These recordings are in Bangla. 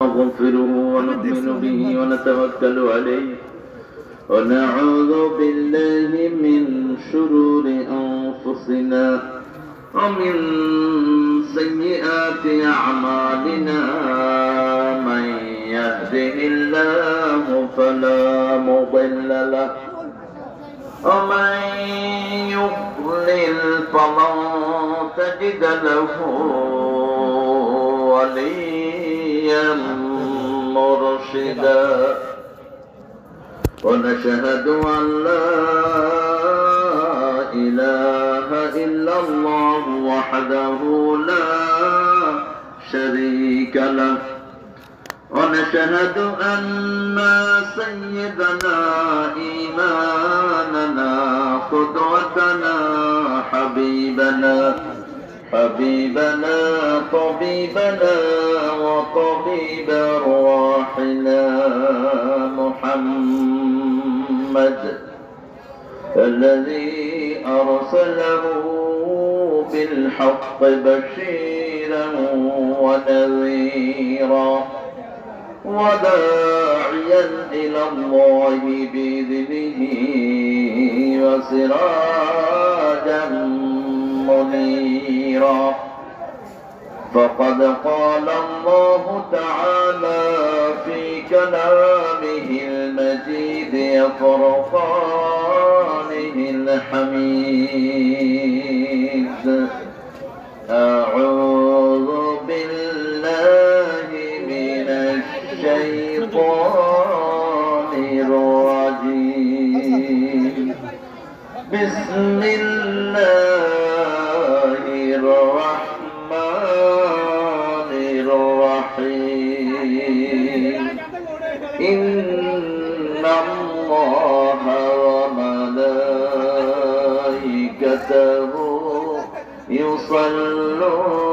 نغفره ونؤمن به ونتوكل عليه ونعوذ بالله من شرور أنفسنا ومن سيئات أعمالنا من يهده الله فلا مضل له ومن يضلل فلن تجد له وليا مرشدا ونشهد أن لا إله إلا الله وحده لا شريك له ونشهد أن سيدنا إمامنا قدوتنا حبيبنا طبيبنا وطبيب أرواحنا محمد الذي أرسله بالحق بشيرا ونذيرا وداعيا إلى الله بإذنه وسراجا منيرا فقد قال الله تعالى في كلامه المجيد فرقانه الحميد أعوذ بالله من الشيطان الرجيم بسم الله الرحمن الرحيم إن الله وملائكته يصلون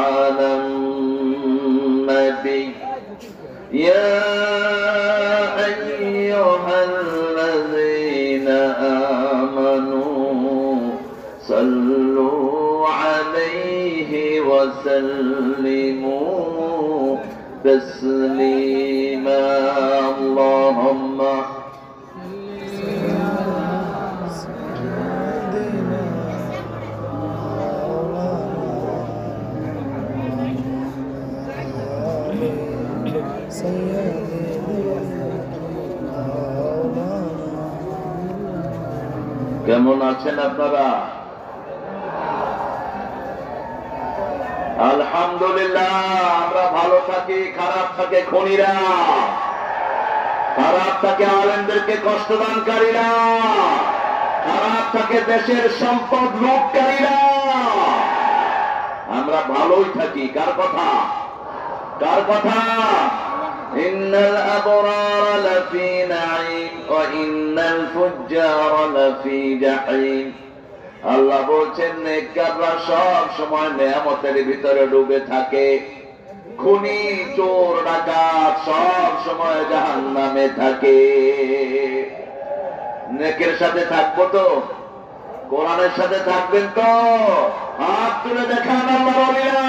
على النبي يا أيها الذين آمنوا صلوا عليه وسلموا تسليما اللهم কেমন আছেন আপনারা? আলহামদুলিল্লাহ আমরা ভালো থাকি, খারাপ থাকে খুনিরা, খারাপ থাকে আলেমদেরকে কষ্টদানকারীরা, খারাপ থাকে দেশের সম্পদ লুটকারীরা। আমরা ভালোই থাকি। কার কথা? কার কথা? ইন্নাল আবরার লাফি নাঈম ওয়া ইন্নাল ফুজ্জার লাফি জাহিম। আল্লাহ বলছেন নেককাররা সব সময় নেয়ামতের ভিতরে ডুবে থাকে, খুনি চোর ডাকাত সব সময় জাহান্নামে থাকে। নেকের সাথে থাকবো তো? কোরআনের সাথে থাকবেন তো? হাত তুলে দেখান আল্লাহর ওলিরা।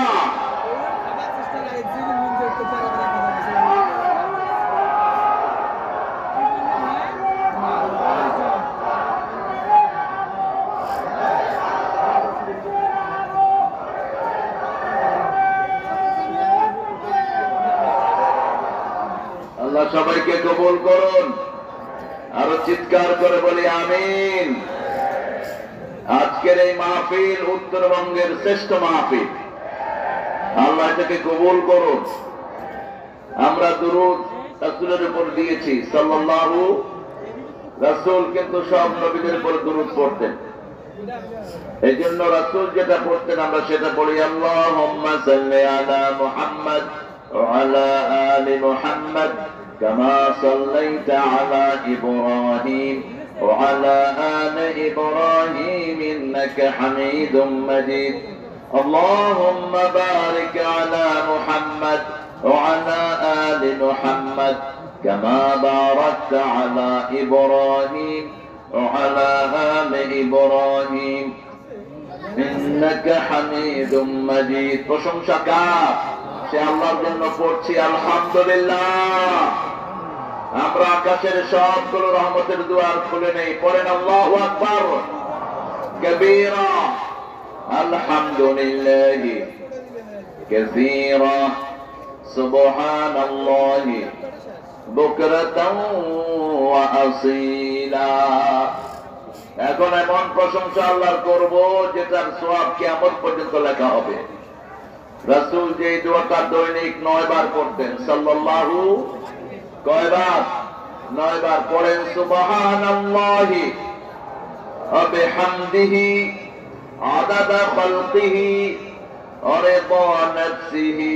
আল্লাহ সবাইকে কবুল করুন। আরো চিৎকার করে বলি আমিন। আজকের এই মাহফিল উত্তরবঙ্গের শ্রেষ্ঠ মাহফিল, আল্লাহ এটাকে কবুল করুন। আমরা দুরূদ রাসূলের উপর দিয়েছি সাল্লাল্লাহু। রাসূল কিন্তু সব নবীদের উপর দুরূদ পড়তেন, এই জন্য রাসূল যেটা পড়তেন আমরা সেটা পড়ি। আল্লাহুম্মা সাল্লি আলা মুহাম্মাদ ওয়া আলা আলি মুহাম্মাদ কামা সাল্লাইতা আলা ইব্রাহিম ওয়া আলা আলি ইব্রাহিম ইন্নাকা হামিদুম মাজিদ। আল্লাহুম্মা বারিক আলা মুহাম্মাদ ওয়া আলা আলি মুহাম্মাদ কামা বারাকতা আলা ইব্রাহিম ওয়া আলা আলি ইব্রাহিম ইন্নাকা হামিদুম মাজিদ। প্রশংসা কার? সে আল্লাহর জন্য পড়ছি আলহামদুলিল্লাহ। আমরা আকাশের সবগুলো রহমতের দুয়ার খুলে নেই, পড়েন আল্লাহু আকবার কবীরা আলহামদুলিল্লাহ কাসীরা সুবহানাল্লাহি বুকরাতাও ওয়া আসীলা। এখন এমন প্রশংসা আল্লাহর করব যেটার সওয়াব কিয়ামত পর্যন্ত লেখা হবে। রাসূল যে দোয়াটা দৈনিক 9 বার পড়তেন, সাল্লাল্লাহু কয়বার? 9 বার পড়েন। সুবহানাল্লাহি ওয়া বিহামদিহি আদাদা খালকিহি ওয়া রিদা নাফসিহি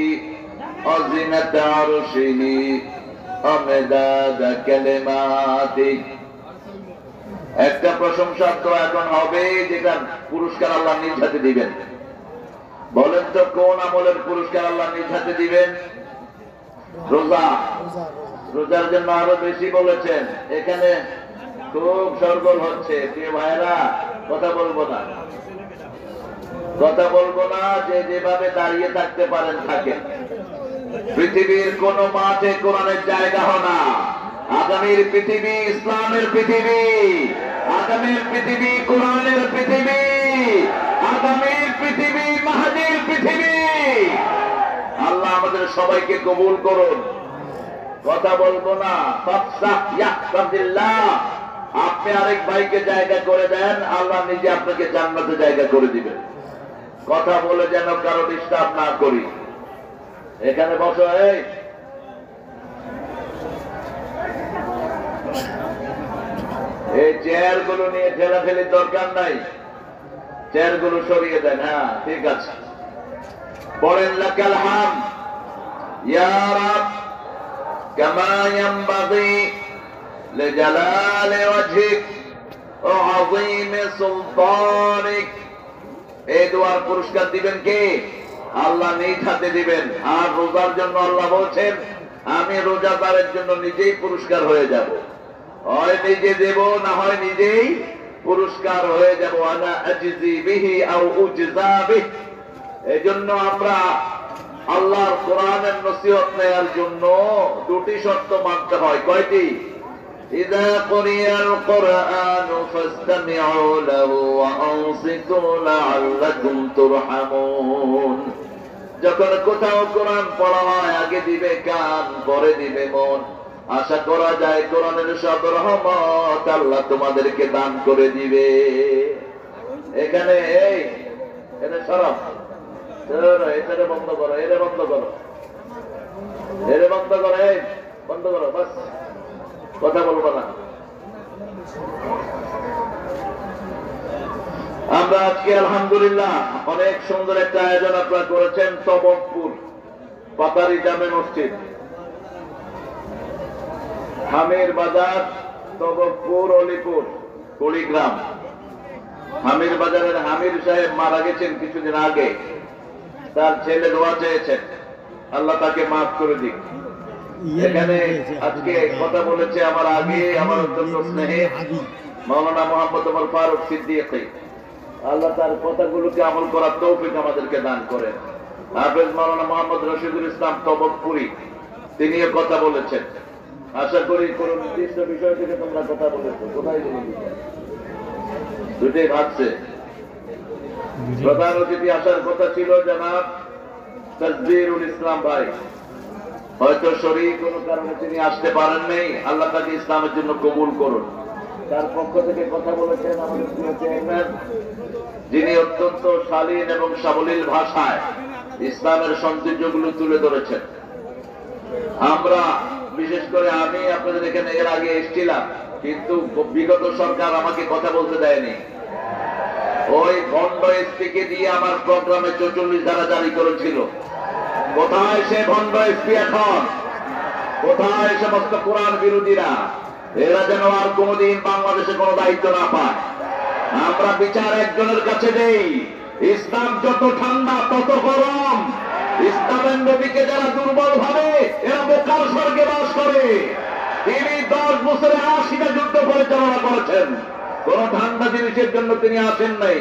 ওয়া জিনাতা আরশিহি ওয়া মিদাদা কালিমাতিহি। একটা প্রশংসার তো এখন হবে যেটা পুরস্কার আল্লাহ নিজ হাতে দিবেন। বলেন তো কোন আমলের পুরস্কার আল্লাহ নিজ হাতে দিবেন? রোজা। রোজার জন্য আরো বেশি বলেছেন। এখানে খুব সরগোল হচ্ছে, প্রিয় ভাইরা। কথা বলবো না, কথা বলবো না। যে যেভাবে দাঁড়িয়ে থাকতে পারেন থাকেন। পৃথিবীর কোন মাঠে কোরআনের জায়গা হয় না। আগামীর পৃথিবী ইসলামের পৃথিবী, আগামীর পৃথিবী কোরআনের পৃথিবী, আগামীর পৃথিবী মাহদীর পৃথিবী। আল্লাহ আমাদের সবাইকে কবুল করুন। কথা বলবো না। আপনি আরেক ভাইকে জায়গা করে দেন, আল্লাহ নিজে আপনাকে জান্নাতে জায়গা করে দিবেন। কথা বলে যেন কারো ডিস্টার্ব না করি। এখানে বসো। এই চেয়ার গুলো নিয়ে ঠেলাঠেলির দরকার নাই, চেয়ার গুলো সরিয়ে দেন। হ্যাঁ, ঠিক আছে। পড়েন লাকাল হামদ ইয়া রাব কামা ইয়ানবাগি লিজালালি ওয়াজহিক ওয়া আযীমি সুলতানিক। এই দোয়ার পুরস্কার দিবেন কে? আল্লাহ নিজ হাতে দিবেন। আর রোজার জন্য আল্লাহ বলছেন, আমি রোজাদারের জন্য নিজেই পুরস্কার হয়ে যাব। হয় নিজে দেব, না হয় নিজেই পুরস্কার হয়ে যাব। আনা আজজি বিহি আও উজজা বিহি। এজন্য আমরা আল্লাহর কোরআনের নসিহত নেয়ার জন্য দুটি শর্ত মানতে হয়। কয়টি? ইযা কুরিয়াল কুরআনু ফাসতামিউ লাহু ওয়া আনসিতু লাআল্লাকুম তুরহামুন। যখন কোথাও কোরআন পড়া হয়, আগে দিবে কান, পরে দিবে মন। আশা করা যায় কোরআনের সব রহমত আল্লাহ তোমাদেরকে দান করে দিবে। এখানে এটা সরব, এটা বন্ধ করো, এটা বন্ধ করো, এটা বন্ধ করো, বন্ধ করো, বাস। কথা বলবো না। আমরা আজকে আলহামদুলিল্লাহ অনেক সুন্দর একটা আয়োজন আপনারা করেছেন। তবকপুর পাতারি জামে মসজিদ, হামির বাজার, তবকপুর, অলিপুর, কুড়িগ্রাম। হামির বাজারের হামির সাহেব মারা গেছেন কিছুদিন আগে। তার ছেলে দোয়া চেয়েছেন, আল্লাহ তাকে মাফ করে দিক। এখানে আজকে কথা বলেছে আমার আগে আমার অত্যন্ত স্নেহে মাওলানা মোহাম্মদ ওমর ফারুক সিদ্দিকী। আল্লাহ তার কথাগুলোকে আমল করার তৌফিক আমাদেরকে দান করেন। হাফেজ মাওলানা মোহাম্মদ রশিদুল ইসলাম তবকপুরি, তিনিও কথা বলেছেন। আশা করি কোন নির্দিষ্ট বিষয় থেকে তোমরা কথা বলেছো। কোথায় দুটোই ভাবছে। প্রধান অতিথি আসার কথা ছিল জনাব তাজবিরুল ইসলাম ভাই, হয়তো শরীর কোন কারণে তিনি আসতে পারেন নাই। আল্লাহ তাকে ইসলামের জন্য কবুল করুন। তার পক্ষ থেকে কথা বলেছেন আমাদের প্রিয় চেয়ারম্যান, যিনি অত্যন্ত শালীন এবং সাবলীল ভাষায় ইসলামের সৌন্দর্যগুলো তুলে ধরেছেন। আমরা বিশেষ করে আমি আপনাদের এখানে এর আগে এসেছিলাম, কিন্তু বিগত সরকার আমাকে কথা বলতে দেয়নি। ওই ভণ্ড এসপিকে দিয়ে আমার প্রোগ্রামে 44 ধারা জারি করেছিল। কোথায় সে ভণ্ড এসপি এখন? কোথায় সমস্ত কোরআন বিরোধীরা? এরা যেন আর কোনদিন বাংলাদেশে কোনো দায়িত্ব না পায়। আমরা বিচার একজনের কাছে দেই। ইসলাম যত ঠান্ডা তত গরম। ইসলামের নবীকে যারা দুর্বল ভাবে, এরা বোকার স্বর্গে বাস করে। তিনি 10 বছরে 80টা যুদ্ধ পরিচালনা করেছেন। কোন ঠান্ডা জিনিসের জন্য তিনি আসেন নাই।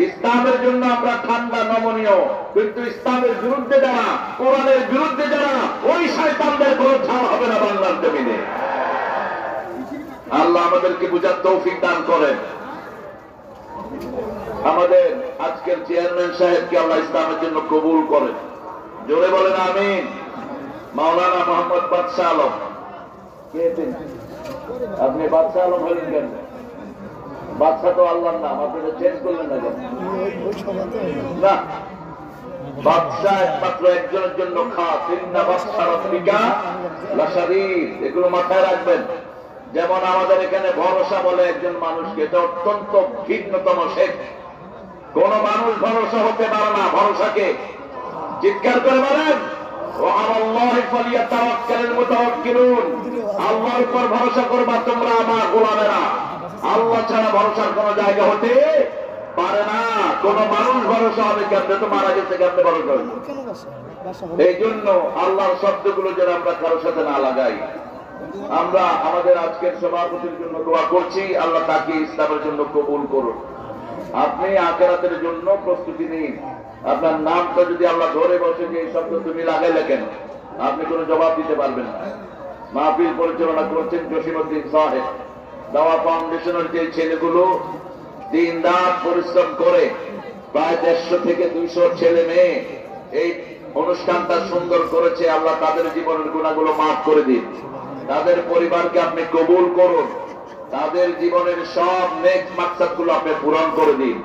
ইসলামের জন্য আমরা ঠান্ডা নমনীয়, কিন্তু ইসলামের বিরুদ্ধে যারা, কোরআনের বিরুদ্ধে যারা, ওই শয়তানদের কোনো ছাড় হবে না বাংলার জমিনে। আল্লাহ আমাদেরকে বুঝার তৌফিক দান করেন। আমাদের আজকের চেয়ারম্যান সাহেবকে আল্লাহ ইসলামের জন্য কবুল করেন, জোরে বলেন আমিন। মাওলানা মোহাম্মদ বাদশাহ আলম, আপনি বাদশাহ আলম হলেন কেন? বাদশাহ তো আল্লাহর নাম, আপনি চেঞ্জ করলেন না কেন? না, বাদশাহ একমাত্র একজনের জন্য খাস, ইন্না বাদশা রাব্বিকা লাশাদীদ, এগুলো মাথায় রাখবেন। যেমন আমাদের এখানে ভরসা বলে একজন মানুষকে, এটা অত্যন্ত ভিন্নতম শেখ। কোন মানুষ ভরসা হতে পারে না, ভরসাকে চিৎকার করে বলেন আল্লাহর উপর ভরসা করবা তোমরা আমার গোলামেরা। আল্লাহ ছাড়া ভরসার কোন জায়গা হতে পারে না। কোন মানুষ ভরসা হবে কেমনে? তো মারা গেছে কেমনে ভরসা হবে? এই জন্য আল্লাহর শব্দগুলো যেন আমরা কারোর সাথে না লাগাই। আমরা আমাদের আজকের সভাপতির জন্য দোয়া করছি, আল্লাহ তাকে ইসলামের জন্য কবুল করুন। আপনি আখিরাতের জন্য প্রস্তুতি নিন। আপনার নামটা যদি আল্লাহ ধরে বসে যে এই শব্দ তুমি লাগাইলে কেন, আপনি কোনো জবাব দিতে পারবেন না। মাহফিল পরিচালনা করছেন জসিমউদ্দিন সাহেব। দাওয়া ফাউন্ডেশনের যে ছেলেগুলো দিন রাত পরিশ্রম করে, প্রায় 150 থেকে 200 ছেলে মেয়ে এই অনুষ্ঠানটা সুন্দর করেছে, আল্লাহ তাদের জীবনের গুনাহগুলো মাফ করে দিন। তাদের পরিবারকে আপনি কবুল করুন, তাদের জীবনের সব নেক মাকসাদগুলো আপনি পূরণ করে দিন।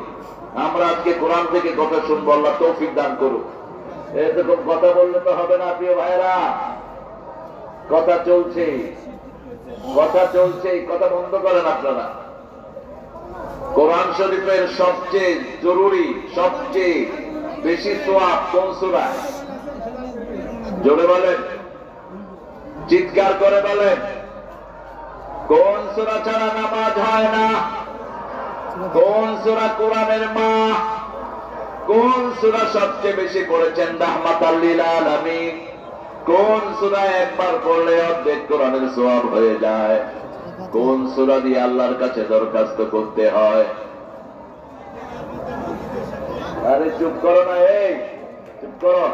আমরা আজকে কোরআন থেকে কথা শুনবো, আল্লাহ তৌফিক দান করুন। এরকম কথা বললে তো হবে না প্রিয় ভাইরা, কথা চলছে, কথা চলছে, কথা বন্ধ করেন আপনারা। কোরআন শরীফের সবচেয়ে জরুরি, সবচেয়ে বেশি সওয়াব কোন সূরা? জোরে বলেন, চিৎকার করে বলেন। কোন সূরা ছাড়া নামাজ হয় না? কোন সূরা কোরআনের মা? কোন সূরা সবচেয়ে বেশি পড়েছেন রাহমাতাল লিল আলামিন? কোন সূরা একবার পড়লে অর্ধেক কোরআনের সওয়াব হয়ে যায়? কোন সূরা দিয়ে আল্লাহর কাছে দরখাস্ত করতে হয়? আরে চুপ করো না, এই চুপ করো।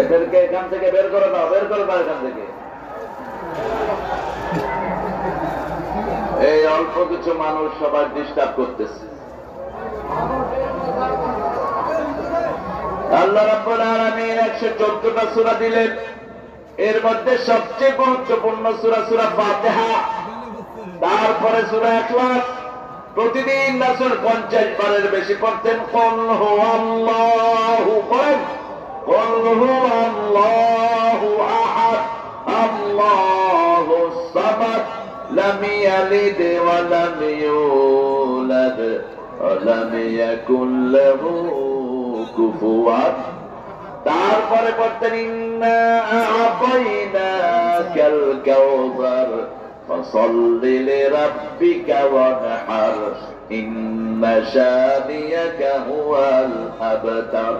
এদেরকে এখান থেকে বের করে দাও, বের করে দাও এখান থেকে। এই অল্প কিছু মানুষ সবাই ডিস্টার্ব করতেছে। আল্লাহ রাব্বুল আলামিন 114টা সূরা দিলেন, এর মধ্যে সবচেয়ে গুরুত্বপূর্ণ সূরা সূরা ফাতিহা, তারপরে সূরা ইখলাস। প্রতিদিন রাসূল 50 বারের বেশি পড়তেন। কুল হুয়াল্লাহু, বলেন কুল হুয়াল্লাহু আহাদ আল্লাহুস সামাদ লাম ইয়ালিদ ওয়া লাম ইউলাদ ওয়া লাম ইয়াকুল লাহু কুফুয়ান। তারপরে পড়তেন ইন্না আ'তাইনাকাল কাউসার ফাসাল্লি লিরাব্বিকা ওয়ানহার ইন্না শানিয়াকা হুয়াল আবতার।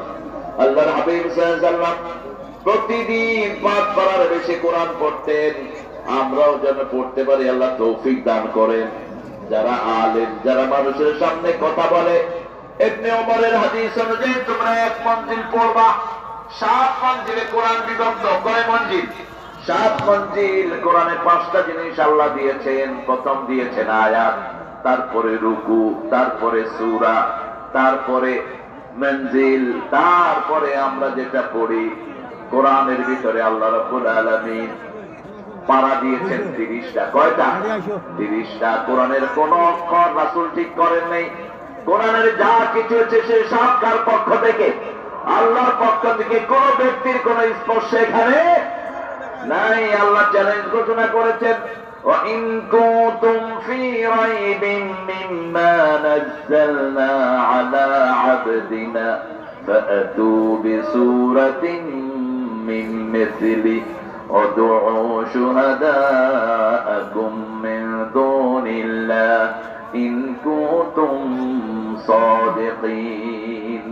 আল্লাহর হাবিব সাল্লাল্লাহু আলাইহি ওয়াসাল্লাম প্রতিদিন 5 পারার বেশি কোরআন পড়তেন। আমরাও যেন পড়তে পারি, আল্লাহ তৌফিক দান করেন। যারা আলেম, যারা মানুষের সামনে কথা বলে, ইবনে ওমরের হাদিস অনুযায়ী তোমরা 1 মঞ্জিল পড়বা, 7 মঞ্জিলে কোরআন বিভক্ত। কয় মঞ্জিল? 7 মঞ্জিল। কোরআনে 5টা জিনিস আল্লাহ দিয়েছেন। প্রথম দিয়েছেন আয়াত, তারপরে রুকু, তারপরে সূরা, তারপরে মঞ্জিল, তারপরে আমরা যেটা পড়ি। কোরআনের ভিতরে আল্লাহ রাব্বুল আলামিন পারা দিয়েছেন 30টা। কয়টা? 30টা। কোরআনের কোন অক্ষর রাসূল ঠিক করেন নাই। কোরআনের যা কিছু হচ্ছে সে সব কার পক্ষ থেকে? আল্লাহর পক্ষ থেকে। কোন ব্যক্তির কোন স্পর্শ এখানে নাই। আল্লাহ চ্যালেঞ্জ ঘোষণা করেছেন, ওয়া ইন কুনতুম ফি রাইবিন মিম্মা নাযালনা আলা আবদিনা ফাআতু বিসূরাতিন মিন মিসলি ওয়াদউ শুহাদাআকুম মিন দুনিল্লাহ ইন কুনতুম সাদিকিন।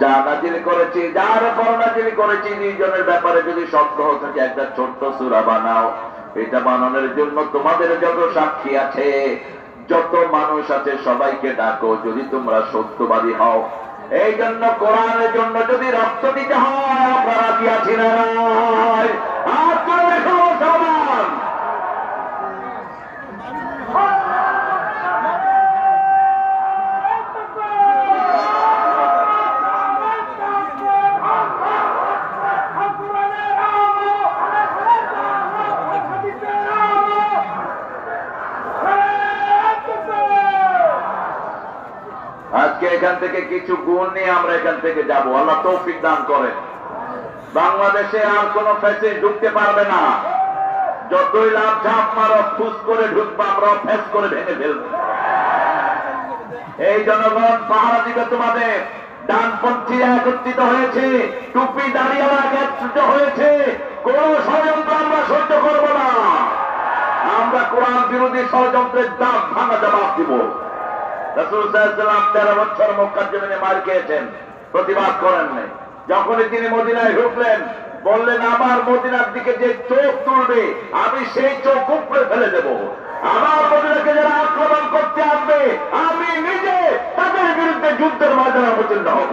যা নাজিল করেছি, যার উপর নাজিল করেছি, নির্জনের ব্যাপারে যদি সত্য হয়ে থাকে একটা ছোট্ট সূরা বানাও। এটা বানানোর জন্য তোমাদের যত সাক্ষী আছে, যত মানুষ আছে, সবাইকে ডাকো যদি তোমরা সত্যবাদী হও। এই জন্য কোরআনের জন্য যদি রক্ত দিতে হয়, আমরা রাজি আছি না? আর করে দেখো সমান। আজকে এখান থেকে কিছু গুণ নিয়ে আমরা এখান থেকে যাব। আল্লাহ তৌফিক দান করেন। বাংলাদেশে আর কোন ফ্যাসিস ঢুকতে পারবে না। যতই লাভ ঝাঁপ মারো, ফুস করে ঢুকবো, আমরা ফ্যাস করে ভেঙে ফেলবো। এই জনগণ পাহারা দিবে তোমাদের। ডানপন্থীরা একত্রিত হয়েছে, টুপি দাঁড়িয়েরা একত্রিত হয়েছে। কোন ষড়যন্ত্র আমরা সহ্য করব না। আমরা কোরআন বিরোধী ষড়যন্ত্রের দাঁত ভাঙা জবাব দিব। রাসূল সাল্লাল্লাহু আলাইহি ওয়াসাল্লাম 13 বছর মক্কার জমিনে মার খেয়েছেন, প্রতিবাদ করেন নাই। যখনই তিনি মদিনায় ঢুকলেন, বললেন আমার মদিনার দিকে যে চোখ তুলবে আমি সেই চোখ উপড়ে ফেলে দেব। আমার মদিনাকে যারা আক্রমণ করতে আসবে আমি নিজে তাদের বিরুদ্ধে যুদ্ধের ময়দানে অবতীর্ণ হব।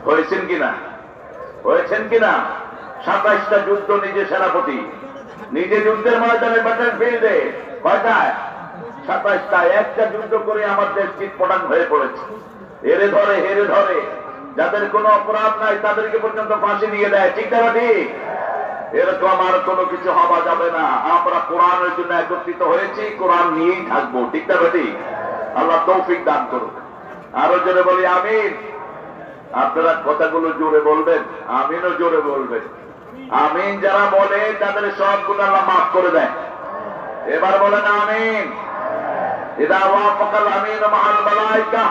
হয়েছেন কিনা? হয়েছেন কিনা? 27টা যুদ্ধ নিজে সেনাপতি, নিজে যুদ্ধের ময়দানে, ব্যাটল ফিল্ডে। কয়টায়? 27টা। একটা যুদ্ধ করে আমার দেশ চিৎপটাং হয়ে পড়েছে। হেরে ধরে, হেরে ধরে। যাদের কোনো অপরাধ নাই তাদেরকে পর্যন্ত ফাঁসি দিয়ে দেয়। ঠিক না ঠিক? এরকম আর কোনো কিছু হওয়া যাবে না। আমরা কোরআনের জন্য একত্রিত হয়েছি, কোরআন নিয়েই থাকবো। ঠিক না ঠিক? আল্লাহ তৌফিক দান করুন। আরো জোরে বলি আমিন। আপনারা কথাগুলো জোরে বলবেন, আমিনও জোরে বলবেন। আমিন যারা বলে তাদের সব গুণ আল্লাহ মাফ করে দেয়। এবার বলেন আমিন। ইদা ওয়াফাকাল আমিন মাআল মালায়েকা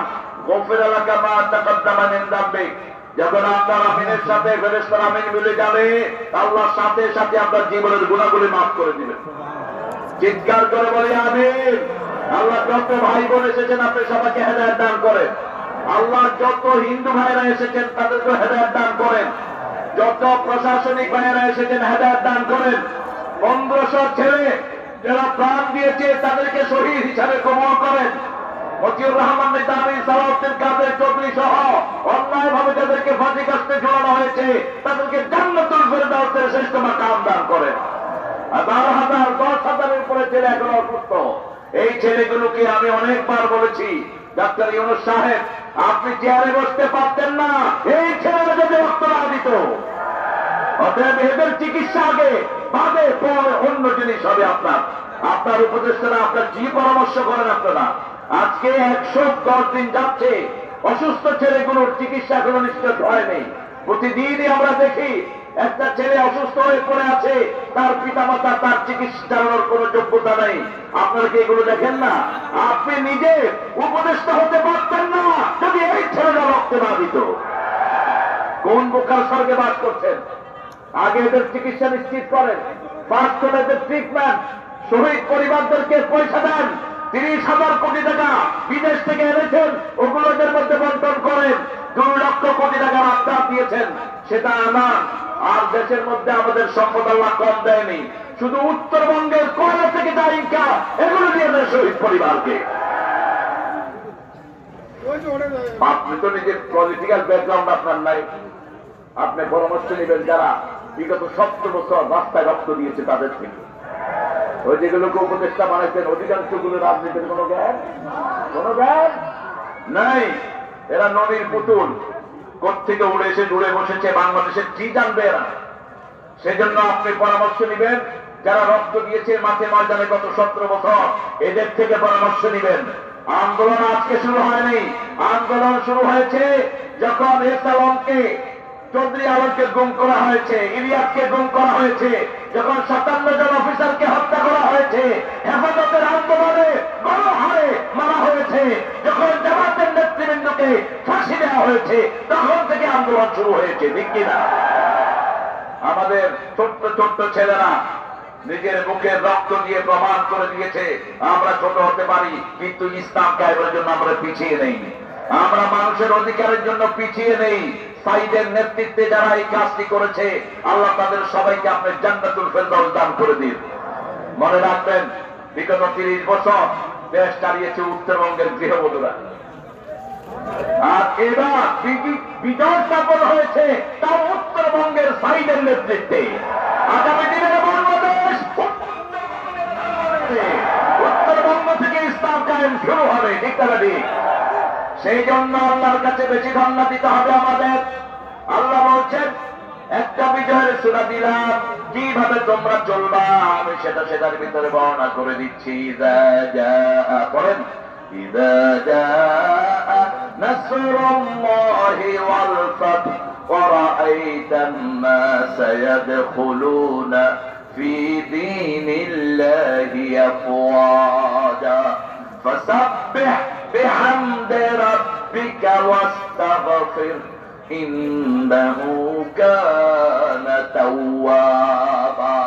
গফিরা লাকা মা তাকাদ্দামা মিন যামবিক। যখন আপনার আমিনের সাথে ফেরেশতার আমিন মিলে যাবে, আল্লাহ সাথে সাথে আপনার জীবনের গুনাহগুলি মাফ করে দিবেন। চিৎকার করে বলি আমিন। আল্লাহ যত ভাই বোন এসেছেন আপনি সবাইকে হেদায়েত দান করেন। আল্লাহ যত হিন্দু ভাইরা এসেছেন তাদেরকে হেদায়েত দান করেন। যত প্রশাসনিক ভাইরা এসেছেন হেদায়েত দান করেন। 1500 ছেলে যারা প্রাণ দিয়েছে তাদেরকে শহীদ হিসাবে কবুল করেন। মতিউর রহমান নিজামী, সালাউদ্দিন কাদের চৌধুরী সহ অন্যায় ভাবে যাদেরকে ফাঁসি কাস্তে ঝোলানো হয়েছে তাদেরকে জান্নাতুল ফেরদাউসের শ্রেষ্ঠ মাকাম দান করেন। 10,000 10,000-এর উপরে ছেলে এখন অসুস্থ। এই ছেলেগুলোকে আমি অনেকবার বলেছি, ডাক্তার ইউনূস সাহেব আপনি চেয়ারে বসতে পারতেন না, এই ছেলেরা যদি রক্ত না দিত। অতএব এদের চিকিৎসা আগে, বাদে পরে অন্য জিনিস হবে। আপনার উপদেষ্টারা আপনার কি পরামর্শ করেন আপনারা? আজকে 110 দিন যাচ্ছে, অসুস্থ ছেলেগুলোর চিকিৎসা এখনো নিশ্চিত হয়নি। প্রতিদিনই আমরা দেখি একটা ছেলে অসুস্থ হয়ে পড়ে আছে, তার পিতামাতা তার চিকিৎসা চালানোর কোন যোগ্যতা নেই। আপনারা কি এগুলো দেখেন না? আপনি নিজে উপদেষ্টা হতে পারতেন না যদি এই ছেলেরা রক্ত না দিত। কোন বোকার স্বর্গে বাস করছেন? আগে এদের চিকিৎসা নিশ্চিত করেন, পাঁচ করে এদের ট্রিটমেন্ট, শহীদ পরিবারদেরকে পয়সা দেন। 30,000 কোটি টাকা বিদেশ থেকে এনেছেন, ওগুলো এদের মধ্যে বন্টন করেন। 2 লক্ষ কোটি টাকা আবদার দিয়েছেন, সেটা আনান। আর দেশের মধ্যে আমাদের সম্পদ আল্লাহ কম দেয়নি, শুধু উত্তরবঙ্গের কয়লা থেকে যা ইনকাম এগুলো দিয়ে দেয় শহীদ পরিবারকে। আপনি তো নিজের পলিটিক্যাল ব্যাকগ্রাউন্ড আপনার নাই, আপনি পরামর্শ নেবেন যারা বিগত 70 বছর রাস্তায় রক্ত দিয়েছে তাদের থেকে। ওই যেগুলোকে উপদেষ্টা বানাইছেন অধিকাংশ গুলো রাজনীতির কোনো জ্ঞান নাই। এরা নদীর পুতুল, কোত্থেকে উড়ে এসে জুড়ে বসেছে, বাংলাদেশের কি জানবে এরা? সেজন্য আপনি পরামর্শ নেবেন যারা রক্ত দিয়েছে মাঠে ময়দানে গত 17 বছর, এদের থেকে পরামর্শ নেবেন। আন্দোলন আজকে শুরু হয়নি, আন্দোলন শুরু হয়েছে যখন এসালমকে, চৌধুরী আলমকে গুম করা হয়েছে, ইলিয়াসকে গুম করা হয়েছে, যখন 57 জন অফিসারকে হত্যা করা হয়েছে, হেফাজতের আন্দোলনে গণহারে মারা হয়েছে, যখন জামাতের নেতৃবৃন্দকে ফাঁসি দেওয়া হয়েছে, তখন থেকে আন্দোলন শুরু হয়েছে। ঠিক কিনা? আমাদের ছোট্ট ছোট্ট ছেলেরা নিজের বুকের রক্ত দিয়ে প্রমাণ করে দিয়েছে আমরা ছোট হতে পারি, কিন্তু ইসলাম কায়েমের জন্য আমরা পিছিয়ে নেই। আমরা মানুষের অধিকারের জন্য পিছিয়ে নেই। সাইদের নেতৃত্বে যারা এই কাজটি করেছে, আল্লাহ তাদের সবাইকে আপনি জান্নাতুল ফেরদাউস দান করে দিন। মনে রাখবেন, বিগত 30 বছর দেশ চালিয়েছে উত্তরবঙ্গের গৃহবধূরা, আর এবার বিজয় স্থাপন হয়েছে তাও উত্তরবঙ্গের সাইদের নেতৃত্বে। আগামী দিনের বাংলাদেশ উত্তরবঙ্গ থেকে ইসলাম কায়েম শুরু হবে, ঠিক না ঠিক? সেই জন্য আল্লাহর কাছে বেশি ধন্যবাদ দিতে হবে আমাদের। আল্লাহ বলছেন, একটা বিজয়ের সূরা দিলাম, কিভাবে তোমরা চলবা আমি সেটার ভিতরে বর্ণনা করে দিচ্ছি। করেন ইযা জাআ নাসরুল্লাহি ওয়াল ফাতহ ওয়া রাআইতান নাসা ইয়াদখুলুনা ফি দীনিল্লাহি আফওয়াজা ফাসাব্বিহ বিহামদি রাব্বিকা ওয়াস্তাগফির ইন্নাহু কানা তাওয়াবা।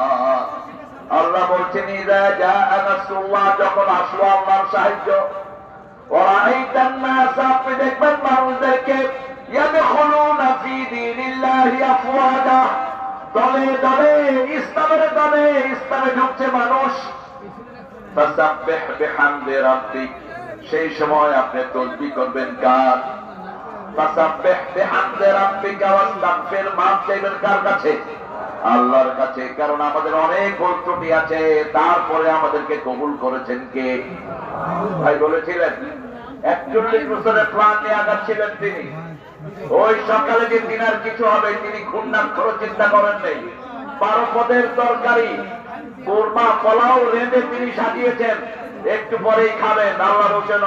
আল্লাহ বলছেন, ইযা জাআ নাসরুল্লাহ, যখন আসলো আল্লাহর সাহায্য, ওয়া রাআইতান নাস, আপনি দেখবেন মানুষদেরকে, ইয়াদখুলুনা ফি দীনিল্লাহি আফওয়াজা, দলে দলে, ইসলামে ঢুকছে মানুষ। ফাসাব্বিহ বিহামদি রাব্বিক, সেই সময় আপনি তাসবিহ করবেন কার? ফাসাব্বিহ বিহামদি রাব্বিকা ওয়াস্তাগফির, মাফ চাইবেন কার কাছে? আল্লাহর কাছে। কারণ আমাদের অনেক ভুল ত্রুটি আছে, তারপরে আমাদেরকে কবুল করেছেন কে? ভাই বলেছিলেন 41 বছরের প্ল্যান নিয়ে আগাচ্ছিলেন তিনি। ওই সকালে যে দিনার কিছু হবে তিনি ঘূর্ণাক্ষর চিন্তা করেন নেই। 12 পদের তরকারি, কোরমা, পোলাও রেঁধে তিনি সাজিয়েছেন, একটু পরেই খাবেন। আল্লাহ বলছেন,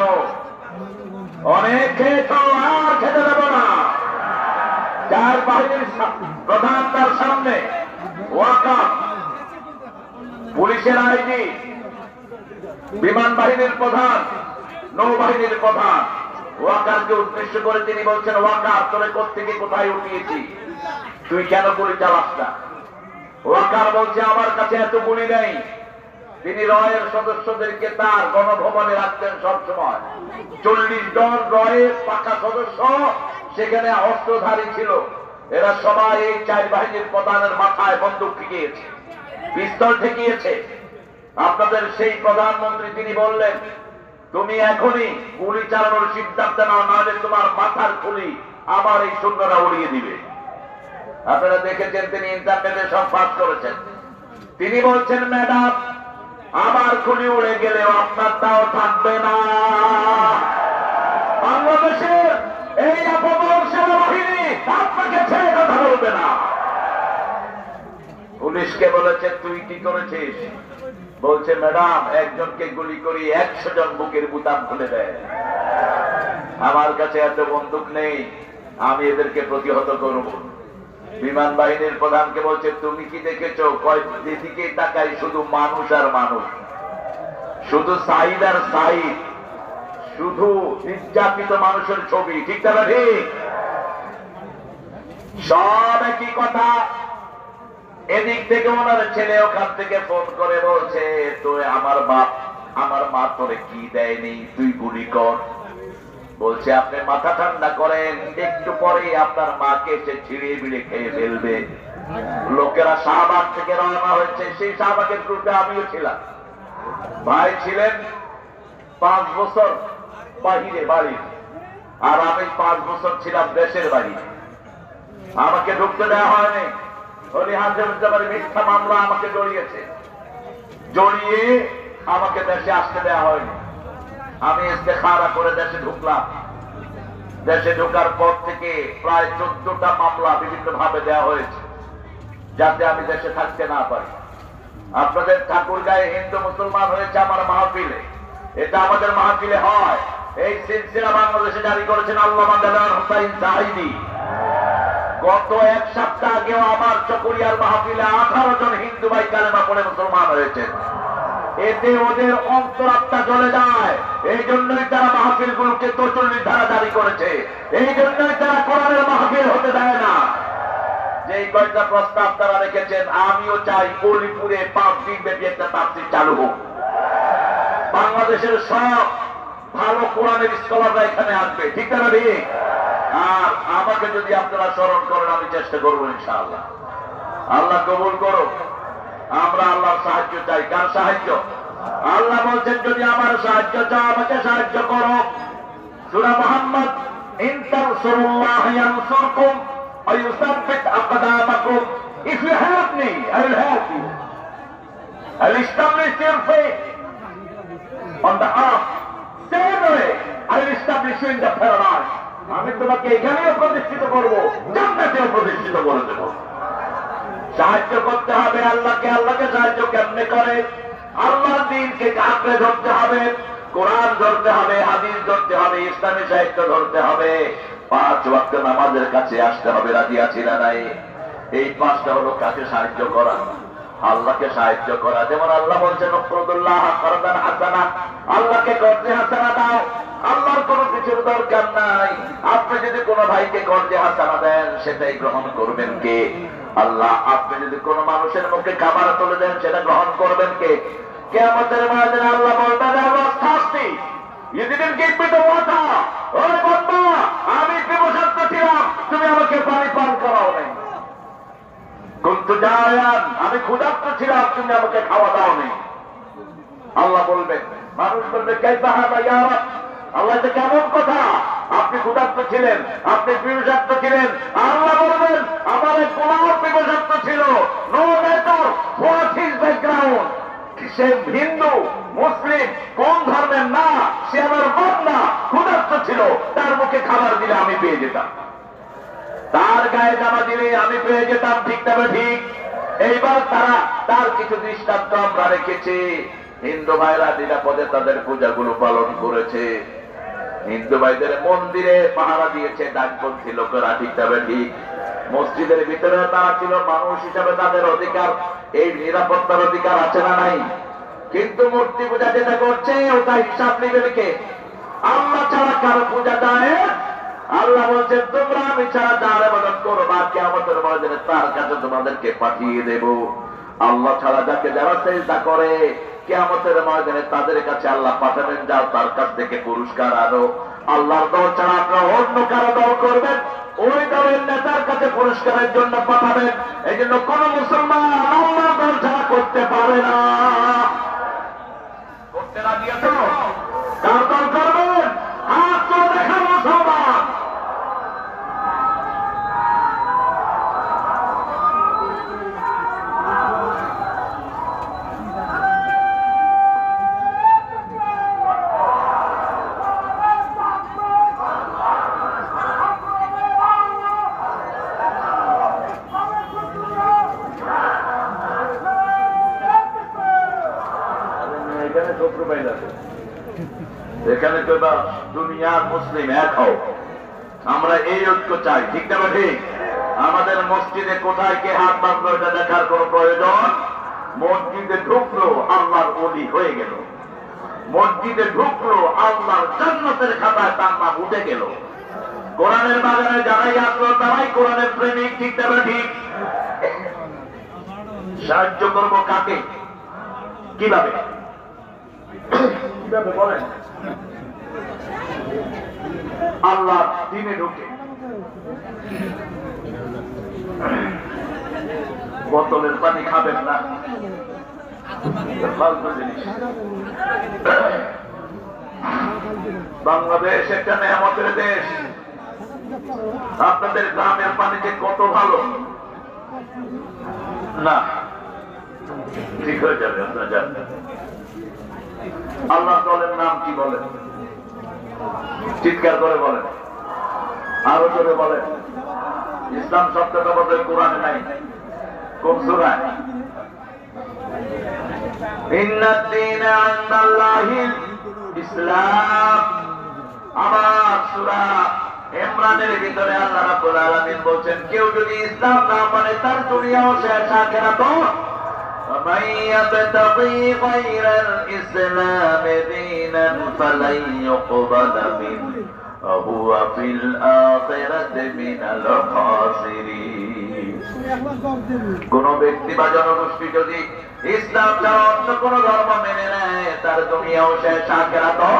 অনেক খেয়েছ, আর খেতে দেব না। চার বাহিনীর প্রধান তার সামনে, ওয়াকাফ, পুলিশের আইজি, বিমান বাহিনীর প্রধান, নৌবাহিনীর প্রধান, ওয়াকারকে উদ্দেশ্য করে তিনি বলছেন, ওয়াকার, তোরে কোত্থেকে কোথায় উঠিয়েছি, তুই কেন গুলি চালাস না? ওয়াকার বলছে, আমার কাছে এত গুলি নেই। তিনি রয়ের সদস্যদেরকে তার গণভবনে রাখতেন সবসময়। 40 জন রয়ের পাকা সদস্য সেখানে অস্ত্রধারী ছিল। এরা সবাই এই 4 বাহিনীর প্রধানের মাথায় বন্দুক ঠেকিয়েছে, পিস্তল ঠেকিয়েছে। আপনাদের সেই প্রধানমন্ত্রী তিনি বললেন, তুমি এখনই গুলি চালানোর সিদ্ধান্ত নাও, নাহলে তোমার মাথার খুলি আমার এই সৈন্যরা উড়িয়ে দিবে। আপনারা দেখেছেন, তিনি ইন্টারনেটে সব পাস করেছেন। তিনি বলছেন, ম্যাডাম, আমার খুলি উড়ে গেলেও আপনার তাও থাকবে না। বাংলাদেশের এই অপমান সেনাবাহিনী আপনাকে ছেড়ে কথা বলবে না। পুলিশকে বলেছে, তুই কি করেছিস? বলছে, ম্যাডাম, একজনকে গুলি করি 100 জন বুকের বুতাম খুলে দেয়। আমার কাছে এত বন্দুক নেই, আমি এদেরকে প্রতিহত করব। বিমান বাহিনীর প্রধানকে বলছে, তুমি কি দেখেছো? যেদিকে তাকাই শুধু মানুষ আর মানুষ, শুধু সাইদ আর সাইদ, শুধু নির্যাতিত মানুষের ছবি, ঠিক না ঠিক? সব একই কথা। এদিক থেকে ওনার ছেলে ওখান থেকে ফোন করে বলছে, তুই আমার মা তোরে কি দেয়নি, তুই গুলি কর। বলছে, আপনি মাথা ঠান্ডা করেন, একটু পরে আপনার মাকে সে ছিঁড়িয়ে বিড়ে খেয়ে ফেলবে। লোকেরা শাহবাগ থেকে রওনা হয়েছে, সেই শাহবাগের গ্রুপে আমিও ছিলাম। ভাই ছিলেন 5 বছর বাহিরে বাড়ি, আর আমি 5 বছর ছিলাম দেশের বাড়ি। আমাকে ঢুকতে দেওয়া হয়নি। মিথ্যা মামলা আমাকে জড়িয়ে আমাকে দেশে আসতে দেওয়া হয়নি। আমি ইস্তেখারা করে দেশে ঢুকলাম। দেশে ঢোকার পর থেকে প্রায় 14টা মামলা বিভিন্ন ভাবে দেওয়া হয়েছে, যাতে আমি দেশে থাকতে না পারি। আপনাদের ঠাকুরগাঁয়ে হিন্দু মুসলমান হয়েছে আমার মাহফিলে, এটা আমাদের মাহফিলে হয়। এই সিলসিলা বাংলাদেশে জারি করেছেন আল্লামা দেওয়ান হুসাইন সাঈদী। গত 1 সপ্তাহ আগেও আমার চকরিয়ার মাহফিলে 18 জন হিন্দু ভাই কালেমা পড়ে মুসলমান হয়েছে। এতে ওদের অন্তরাত্মা জ্বলে যায়। এই জন্যই তারা মাহফিল গুলোকে 44 ধারা জারি করেছে। এই জন্যই তারা কোরআনের মাহফিল হতে দেয় না। যে কয়েকটা প্রস্তাব তারা রেখেছেন, আমিও চাই অলিপুরে 5 দিন ব্যাপী একটা তাফসীর চালু হোক। বাংলাদেশের সব ভালো কোরআনের স্কলাররা এখানে আসবে, ঠিক না? আর আমাকে যদি আপনারা স্মরণ করেন আমি চেষ্টা করবো ইনশাআল্লাহ। আল্লাহ কবুল করো। আমরা আল্লাহর সাহায্য চাই। কার সাহায্য? আল্লাহ বলছেন যদি আমার সাহায্য চাও আমাকে সাহায্য করো। সূরা মুহাম্মদ, ইন তানসুরুল্লাহ ইয়ানসুরকুম ওয়া ইউসাব্বিত আকদামাকুম। If you help me, I will help you. I will establish your faith on the earth. Same way, I will establish you in the paradise. আমি তোমাকে এখানেও প্রতিষ্ঠিত করবো, জান্নাতেও প্রতিষ্ঠিত করে দেব। সাহায্য করতে হবে আল্লাহকে। আল্লাহকে সাহায্য কেমনে করে? আল্লাহর দ্বীনকে আঁকড়ে ধরতে হবে, কোরআন ধরতে হবে, হাদিস ধরতে হবে, ইসলামী সাহিত্য ধরতে হবে, 5 ওয়াক্ত নামাজের কাছে আসতে হবে। রাজি আছি না নাই? এই 5টা হলো কাকে সাহায্য করা? আল্লাহকে সাহায্য করা। যেমন আল্লাহ বলছেন উকরুদুল্লাহ কারদান হাসানা, আল্লাহকে কর্জে হাসানা দাও। আল্লাহর কোনো কিছুর দরকার নাই। আপনি যদি কোনো ভাইকে কর্জে হাসানা দেন সেটাই গ্রহণ করবেন কে? আল্লাহ। আপনি যদি কোনো মানুষের মুখে খাবার তুলে দেন সেটা গ্রহণ করবেন কে? কিয়ামতের ময়দানে আল্লাহ বলবেন শাস্তি, You didn't give me the water. ওরে বান্দা, আমি পিপাসার্থ ছিলাম, তুমি আমাকে পানি পান করাও নাই। কুনতু জায়ান, আমি ক্ষুধার্ত ছিলাম, তুমি আমাকে খাওয়া দাও নাই। আল্লাহ বলবেন, মানুষ বলবে কাইফা হাযা ইয়া রাব, আল্লাহ এটা কেমন কথা? আপনি ক্ষুধার্ত ছিলেন, আপনি পিপাসার্থ ছিলেন। আল্লাহ বলবেন আমার এক গোলাম পিপাসার্থ ছিল। No matter what is background, সে হিন্দু মুসলিম কোন ধর্মের না, সে আমার বান্দা ক্ষুধার্ত ছিল, তার মুখে খাবার দিলে আমি পেয়ে যেতাম, তার গায়ে জামা দিলে আমি পেয়ে যেতাম। ঠিক তবে ঠিক। এইবার তার কিছু দৃষ্টান্ত আমরা রেখেছি। হিন্দু ভাইরা নিরাপদে তাদের পূজাগুলো পালন করেছে। হিন্দু ভাইদের মন্দিরে পাহারা দিয়েছে ডাকপন্থী লোকেরা। ঠিক তবে ঠিক। মসজিদের ভিতরে তারা ছিল, মানুষ হিসাবে তাদের অধিকার, এই নিরাপত্তার অধিকার আছে না নাই? কিন্তু মূর্তি পূজা যেটা করছে ওটা হিসাব নেবে কে? আল্লাহ ছাড়া কারো পূজা দেয়? আল্লাহ বলছেন তোমরা আমি ছাড়া যার ইবাদত করবা কিয়ামতের ময়দানে তার কাছে তোমাদেরকে পাঠিয়ে দেব। আল্লাহ ছাড়া যাকে যারা সিজদা করে কিয়ামতের ময়দানে তাদের কাছে আল্লাহ পাঠাবেন, যাও তার কাছ থেকে পুরস্কার আনো। আল্লাহর দল ছাড়া আপনারা অন্য কারো দল করবেন, ওই দলের নেতার কাছে পুরস্কারের জন্য পাঠাবেন। এই জন্য কোন মুসলমান আল্লাহর দল ছাড়া করতে পারে না। করতে রাজি আছো? কার দল করবেন? হাত তুলে দেখান মুসলমান। এখানে তো দুনিয়ার মুসলিম এক হও, আমরা এই ঐক্য চাই। ঠিক না ঠিক? আমাদের মসজিদে কোথায় কে হাত বাঁধলো এটা দেখার কোন প্রয়োজন। মসজিদে ঢুকলো আল্লাহর ওলি হয়ে গেল, মসজিদে ঢুকলো আল্লাহর জান্নাতের খাতায় তার নাম উঠে গেল। কোরআনের বাগানে যারাই আসলো তারাই কোরআনের প্রেমিক। ঠিক না ঠিক? সাহায্য করবো কাকে? কিভাবে কিভাবে বলেন? আল্লাহ দিনে ঢুকে বোতলের পানি খাবেন না, ফালতু জিনিস। বাংলাদেশ একটা নেয়ামতের দেশ। আপনাদের গ্রামের পানি যে কত ভালো না, ঠিক হয়ে যাবে। আপনারা জানেন আল্লাহ দলের নাম কি বলেন? চিৎকার করে বলেন, আরো জোরে বলেন। ইসলাম শব্দটা বোধহয় কোরআনে নাই। কোন সূরায়? ইন্নাদ-দীনা ইনদাল্লাহিল ইসলাম। আমার সূরা ইমরানের ভিতরে আল্লাহ রাব্বুল আলামিন বলেন কেউ যদি ইসলাম না মানে তার দুনিয়াও শেষ, আখিরাতও। ومن يبتغي غير الإسلام دينا فلن يقبل منه وهو في الآخرة من الخاسرين। কোন ব্যক্তি বা জনগোষ্ঠী যদি ইসলাম ছাড়া অন্য কোন ধর্ম মেনে নেয় তার দুনিয়াও শেষ, আখিরাতও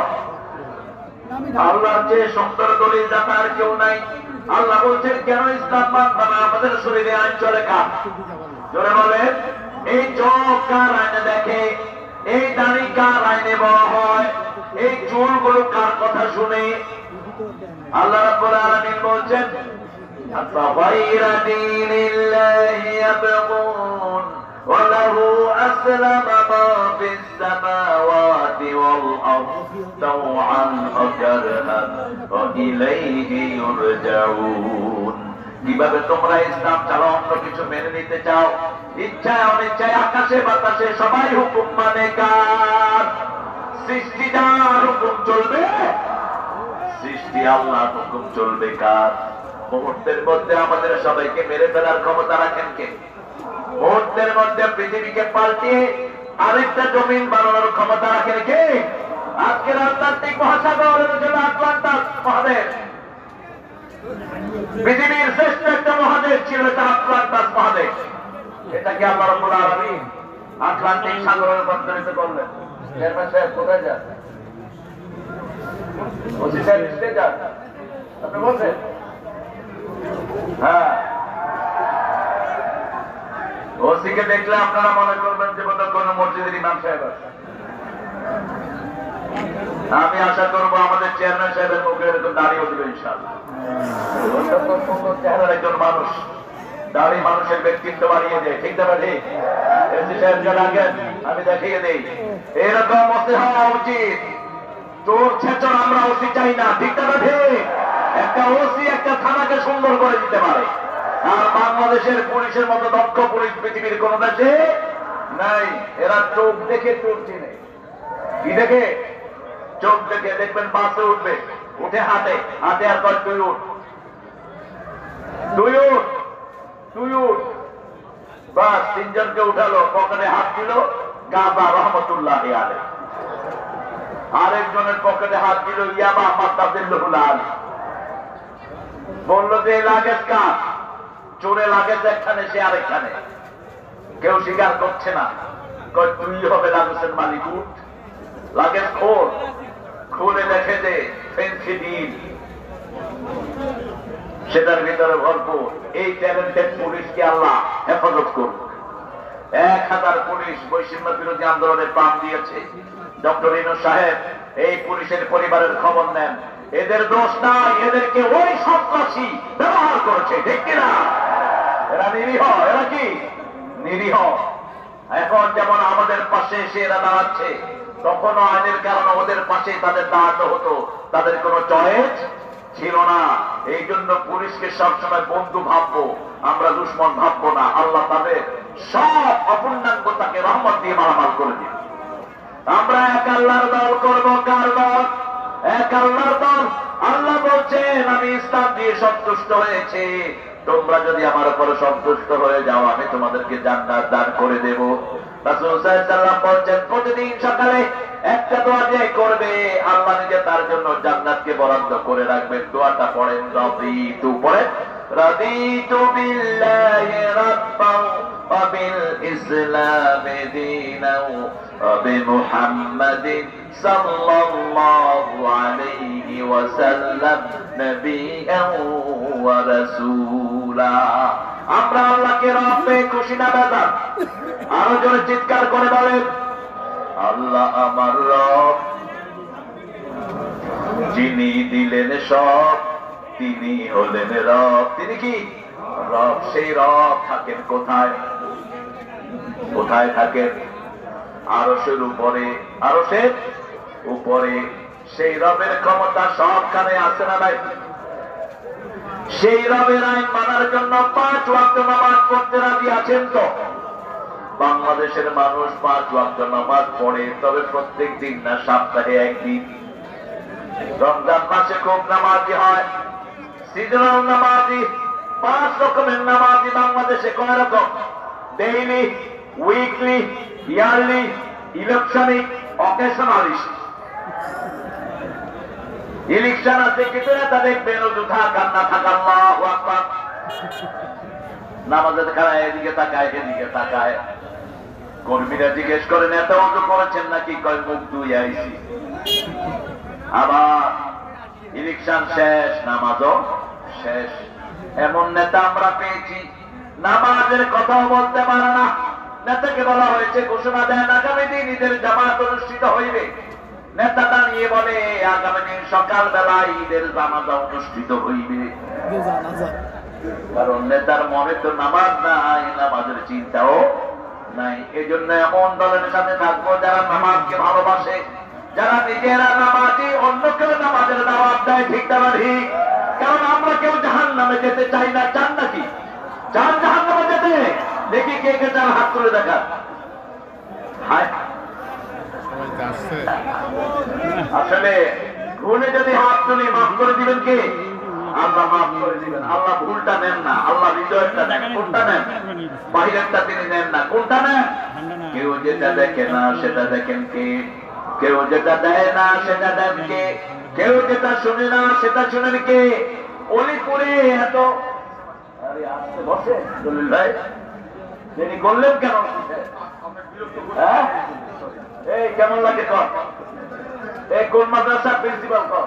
আল্লাহর চেয়ে সুন্দর দলিল দাতা আর কেউ নাই। আল্লাহ বলছেন কেন ইসলাম মানবে না? আমাদের শরীরে আইন চলে কার? জোরে বলেন। এই চোখ কার আইনে দেখে? এই দাড়ি কার আইনে বড় হয়? এই চুলগুলো কার কথা শুনে? আল্লাহ রাব্বুল আলামিন বলছেন আফাগায়রা দীনিল্লাহি ইয়াবগুন ওয়া লাহু আসলামা মা ফিস সামাওয়াতি ওয়াল আরদি তাওআন ওয়া কারহান ওয়া ইলাইহি ইউরজাউন। কিভাবে তোমরা ইসলাম ছাড়া অন্য কিছু মেনে নিতে চাও? ইচ্ছায় অনিচ্ছায় আকাশে বাতাসে সবাই হুকুম মানে কার? সৃষ্টিদার হুকুম চলবে? সৃষ্টি আল্লাহর হুকুম চলবে কার? মুহূর্তের মধ্যে আমাদের সবাইকে মেরে ফেলার ক্ষমতা রাখেন কে? মুহূর্তের মধ্যে পৃথিবীকে পাল্টিয়ে আরেকটা জমিন বানানোর ক্ষমতা রাখেন কে? আজকের আটলান্টিক মহাসাগর হল আটলান্টাস মহাদেশ। পৃথিবীর শ্রেষ্ঠ একটা মহাদেশ ছিল এটা আটলান্টাস মহাদেশ। এটাকে আল্লাহ রাব্বুল আলামিন আটলান্টিক সাগরে রূপান্তরিত করলেন। চেয়ারম্যান সাহেব কোথায় যান? ওসি সাহেব স্টে যান। আপনি বলছেন হ্যাঁ। ওসিকে দেখলে আপনারা মনে করবেন যে বোধহয় কোন মসজিদের ইমাম সাহেব আছে। আমি আশা করবো আমাদের চেয়ারম্যান সাহেবের মুখে এরকম দাঁড়িয়ে উঠবে ইনশাআল্লাহ। সুন্দর চেহারার একজন মানুষ, দাঁড়ি মানুষের ব্যক্তিত্ব বাড়িয়ে দেয়। ঠিক না ঠিক? এসি সাহেব যারা আগেন আমি দেখিয়ে দেই এরকম ওসি হওয়া উচিত। চোর ছেচর আমরা ওসি চাই না। ঠিক না ঠিক? একটা ওসি একটা থানাকে সুন্দর করে দিতে পারে। আর বাংলাদেশের পুলিশের মতো দক্ষ পুলিশ পৃথিবীর কোন দেশে নাই। এরা চোখ দেখে চোর চিনে। কি দেখে? চোখ দেখে। দেখবেন বাসে উঠবে, উঠে হাঁটে, হাঁটে আর কয় তুই উঠ, তুই উঠ, তুই উঠ। বাস তিনজনকে উঠালো, পকেটে হাত দিল, গাজা রহমতুল্লাহ আলাইহি। আরেকজনের পকেটে হাত দিল, ইয়াবা মাদ্দাদিল্লাহুল আলী। বললো যে লাগেজ কার? চোরে লাগেজ একখানে, সে আরেকখানে। কেউ স্বীকার করছে না। কয় তুই হবে লাগেজের মালিক, উঠ। লাগেজ খোল, খুলে দেখে দে ফেন্সিডিল সেটার ভিতরে ভরপুর। এই ট্যালেন্টেড পুলিশকে আল্লাহ হেফাজত করুক। 1000 পুলিশ বৈষম্য বিরোধী আন্দোলনে প্রাণ দিয়েছে। ডক্টর ইনু সাহেব এই পুলিশের পরিবারের খবর নেন। এদের দোষ নাই, এদেরকে ওই সন্ত্রাসী ব্যবহার করেছে। ঠিক কিনা? এরা নিরীহ। এরা কি নিরীহ? এখন যেমন আমাদের পাশে এসে এরা দাঁড়াচ্ছে, তখনও আইনের কারণে ওদের পাশে তাদের দাঁড়াতে হতো। তাদের কোনো চয়েস ছিল না। এই জন্য পুলিশকে সবসময় বন্ধু ভাববো, আমরা দুশ্মন ভাববো না। আল্লাহ তাদের সব অপূর্ণাঙ্গতাকে রহমত দিয়ে মালামাল করে দিন। আমরা এক আল্লাহর দল করবো। কার দল? এক আল্লাহর দল। আল্লাহ বলছেন আমি ইসলাম দিয়ে সন্তুষ্ট হয়েছি, তোমরা যদি আমার উপরে সন্তুষ্ট হয়ে যাও আমি তোমাদেরকে জান্নাত দান করে দেব। রাসূল সাল্লাল্লাহু আলাইহি ওয়াসাল্লাম বলেন প্রতিদিন সকালে একটা দোয়া যে করবে আল্লাহ নিজে তার জন্য জান্নাতকে বরাদ্দ করে রাখবেন। দোয়াটা পড়েন রাদিতু, পড়েন রাদিতু বিল্লাহি রাব্বান ওয়া বিল ইসলামি দীনান ওয়া বিমুহাম্মাদিন সাল্লাল্লাহু আলাইহি ওয়াসাল্লাম নবিয়্যান ওয়া রাসূলা। আমরা আল্লাহকে রব্বে খুশি না বেজার? আরো জোরে চিৎকার করে বলেন আল্লাহ আমার রব, যিনি দিলেন সব, তিনি হলেন রব। তিনি কি রব? সেই রব থাকেন কোথায়? কোথায় থাকেন? আরশের উপরে। আরশের উপরে। সেই রবের ক্ষমতা সবখানে আছে না নাই? সেই রবের আইন মানার জন্য 5 ওয়াক্ত নামাজ পড়তে রাজি আছেন তো? বাংলাদেশের মানুষ 5 ওয়াক্ত নামাজ পড়ে, তবে প্রত্যেক দিন না, সপ্তাহে একদিন। রমজান মাসে খুব নামাজি হয়, সিজনাল নামাজি। 5 রকমের নামাজি বাংলাদেশে। কয় রকম? ডেইলি, উইকলি, ইয়ারলি, ইলেকশনিক, অকেশনালিস্ট। ইলেকশন আছে কিন্তু নেতা দেখবেন অযথা কান্না থাকা আল্লাহু আকবার। নামাজের খারায় এদিকে তাকায়, এদিকে তাকায়। কর্মীরা জিজ্ঞেস করে নেতা অজু করেছেন নাকি? কয় মুখ ধুয়ে আইছি। আবার ইলেকশন শেষ, নামাজও শেষ। এমন নেতা আমরা পেয়েছি নামাজের কথাও বলতে পারে না। নেতাকে বলা হয়েছে, ঘোষণা দেন আগামী দিন ঈদের জামাত অনুষ্ঠিত হইবে। নেতা দাঁড়িয়ে বলে আগামী দিন সকাল বেলায় ঈদের জামাত অনুষ্ঠিত হইবে। কারণ নেতার মনে তো নামাজ নাই, নামাজের চিন্তাও নাই। এই জন্য এমন দলের সাথে থাকবো যারা নামাজকে ভালোবাসে, যারা নিজেরা নামাজি অন্যকেও নামাজের দাওয়াত দেয়। ঠিক না ঠিক? কারণ আমরা কেউ জাহান্নামে যেতে চাই না। চান নাকি? চান জাহান্নামে যেতে? দেখি কে কে চান, হাত তুলে দেখা। আসলে ভুলে যদি হাত তুলি মাফ করে দিবেন কে? আল্লাহ মাফ করে দিবেন। আল্লাহ ভুলটা নেন না, আল্লাহ হৃদয়টা নেন। কোনটা নেন? বাহিরেরটা তিনি নেন না। কোনটা নেন? কেউ যেটা দেখে না সেটা দেখেন কে? কেউ যেটা দেয় না সেটা দেন কে? কেউ যেটা শুনে না সেটা শুনেন কে? অলিপুরে এত বসে দলিল ভাই তিনি করলেন কেন? হ্যাঁ, এই কেমন লাগে কর? এই কোন মাদ্রাসার প্রিন্সিপাল কর?